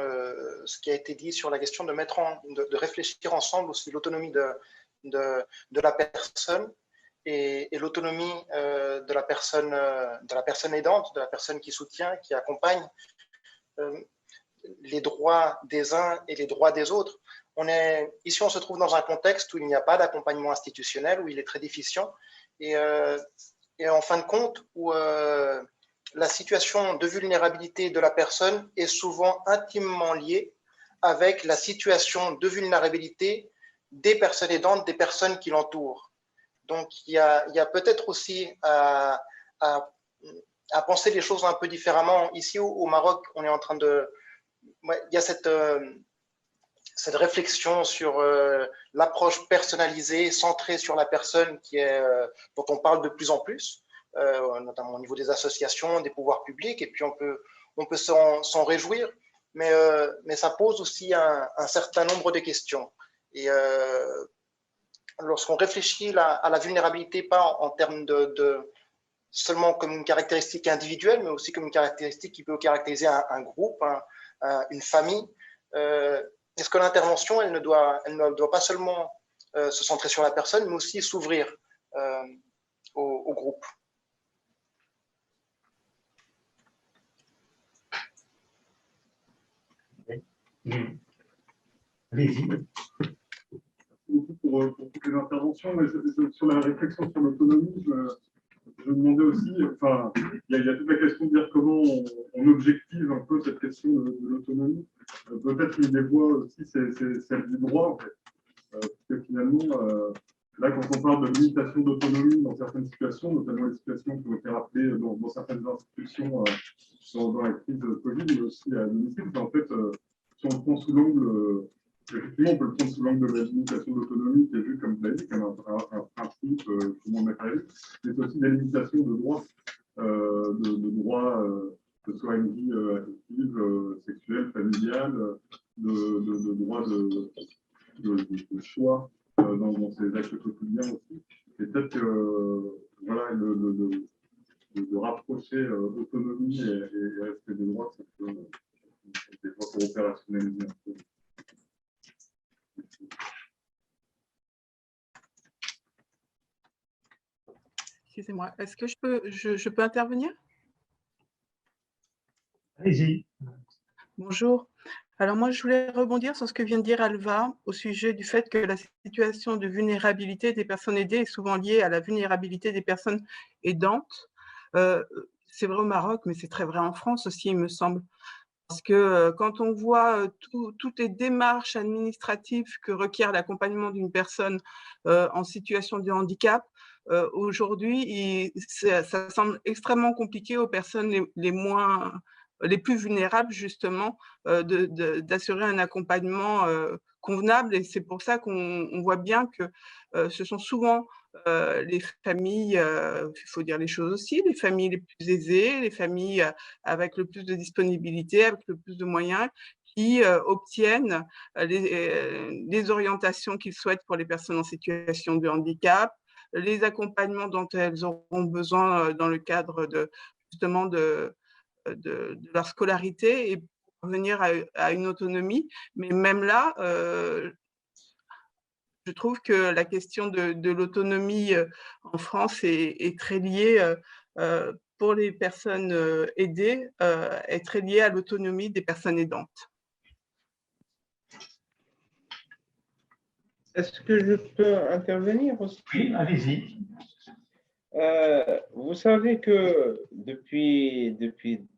ce qui a été dit sur la question de de réfléchir ensemble aussi l'autonomie de la personne et l'autonomie de la personne aidante, de la personne qui soutient, qui accompagne, les droits des uns et les droits des autres. Ici, on se trouve dans un contexte où il n'y a pas d'accompagnement institutionnel, où il est très déficient et en fin de compte, où la situation de vulnérabilité de la personne est souvent intimement liée avec la situation de vulnérabilité des personnes aidantes, des personnes qui l'entourent. Donc, il y a peut-être aussi à penser les choses un peu différemment. Ici, au Maroc, on est en train de... Il y a cette réflexion sur l'approche personnalisée, centrée sur la personne dont on parle de plus en plus, notamment au niveau des associations, des pouvoirs publics, et puis on peut s'en réjouir, mais ça pose aussi un certain nombre de questions. Et lorsqu'on réfléchit à la vulnérabilité, pas en termes seulement comme une caractéristique individuelle, mais aussi comme une caractéristique qui peut caractériser un groupe, une famille, est-ce que l'intervention, elle ne doit pas seulement se centrer sur la personne, mais aussi s'ouvrir au groupe? Allez-y. Beaucoup pour toutes les interventions, mais sur la réflexion sur l'autonomie, je me demandais aussi, enfin, il y a toute la question de dire comment on objective un peu cette question de l'autonomie. Peut-être une des voies aussi, c'est celle du droit, en fait. Parce que finalement, là, quand on parle de limitation d'autonomie dans certaines situations, notamment les situations qui ont été rappelées dans certaines institutions dans la crise Covid, mais aussi à domicile, en fait, si on le prend sous l'angle, effectivement, on peut le prendre sous l'angle de la limitation d'autonomie, qui est vu, comme vous l'avez dit, comme un principe comment matériel, mais c'est aussi des limitations de droits, de droits que ce soit une vie affective, sexuelle, familiale, de droits de choix dans ces actes quotidiens aussi. Et peut-être que voilà, de rapprocher autonomie et respect des droits, c'est des fois pour opérationnaliser un peu. Excusez-moi, est-ce que je peux intervenir? Allez-y. Bonjour. Alors moi, je voulais rebondir sur ce que vient de dire Alva au sujet du fait que la situation de vulnérabilité des personnes aidées est souvent liée à la vulnérabilité des personnes aidantes. C'est vrai au Maroc, mais c'est très vrai en France aussi, il me semble. Parce que quand on voit toutes les démarches administratives que requiert l'accompagnement d'une personne en situation de handicap, aujourd'hui, ça semble extrêmement compliqué aux personnes les plus vulnérables, justement, d'assurer un accompagnement convenable. Et c'est pour ça qu'on voit bien que ce sont souvent les familles, il faut dire les choses aussi, les familles les plus aisées, les familles avec le plus de disponibilité, avec le plus de moyens, qui obtiennent les orientations qu'ils souhaitent pour les personnes en situation de handicap, les accompagnements dont elles auront besoin dans le cadre justement de leur scolarité et parvenir à une autonomie. Mais même là, je trouve que la question de l'autonomie en France est très liée, pour les personnes aidées, est très liée à l'autonomie des personnes aidantes. Est-ce que je peux intervenir aussi? Oui, allez-y. Vous savez que depuis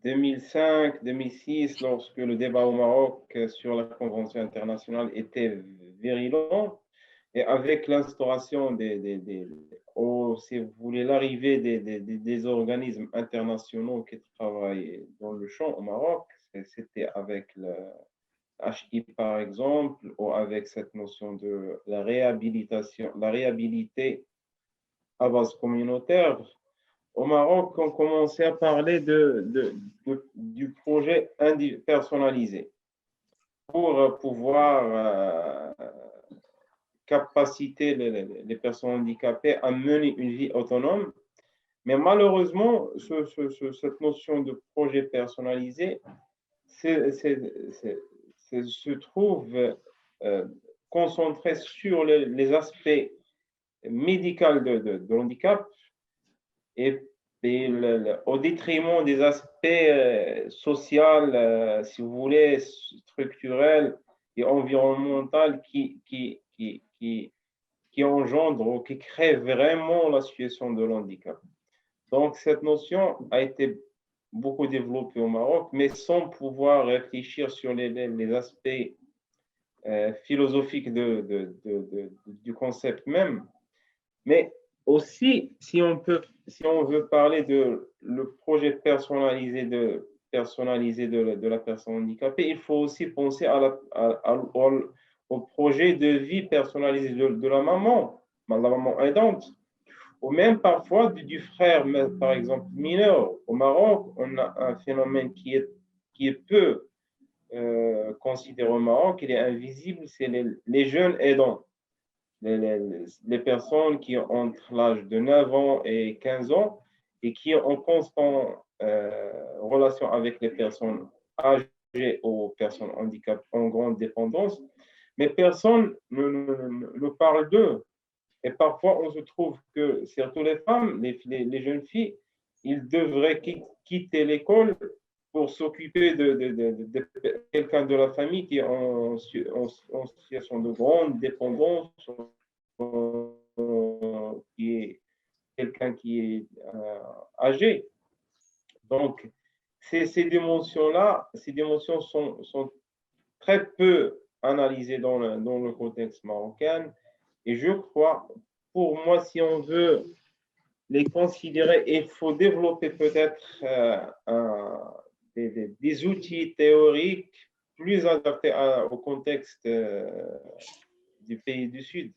2005-2006, lorsque le débat au Maroc sur la Convention internationale était virulent, et avec l'instauration si vous voulez, l'arrivée des organismes internationaux qui travaillent dans le champ au Maroc, c'était avec le HI par exemple, ou avec cette notion de la réhabilitation, la réhabilité à base communautaire. Au Maroc, on commençait à parler du projet personnalisé pour pouvoir capaciter les personnes handicapées à mener une vie autonome. Mais malheureusement, cette notion de projet personnalisé se trouve concentrée sur les aspects médicaux de handicap et au détriment des aspects sociaux, si vous voulez, structurels et environnementaux qui engendrent ou qui créent vraiment la situation de handicap. Donc, cette notion a été beaucoup développée au Maroc, mais sans pouvoir réfléchir sur les aspects philosophiques du concept même. Mais aussi, si on veut parler de le projet personnalisé de la personne handicapée, il faut aussi penser au projet de vie personnalisé de la maman aidante, ou même parfois du frère, par exemple, mineur. Au Maroc, on a un phénomène qui est peu considéré au Maroc, il est invisible, c'est les jeunes aidants. Les personnes qui ont entre l'âge de 9 ans et 15 ans et qui ont en constante relation avec les personnes âgées ou personnes handicapées en grande dépendance, mais personne ne parle d'eux. Et parfois, on se trouve que, surtout les femmes, les jeunes filles, ils devraient quitter l'école pour s'occuper de quelqu'un de la famille qui est en situation de grande dépendance, qui est quelqu'un qui est âgé. Donc, ces dimensions-là, ces dimensions sont très peu analysées dans le contexte marocain. Et je crois, pour moi, si on veut les considérer, il faut développer peut-être des outils théoriques plus adaptés au contexte du pays du Sud.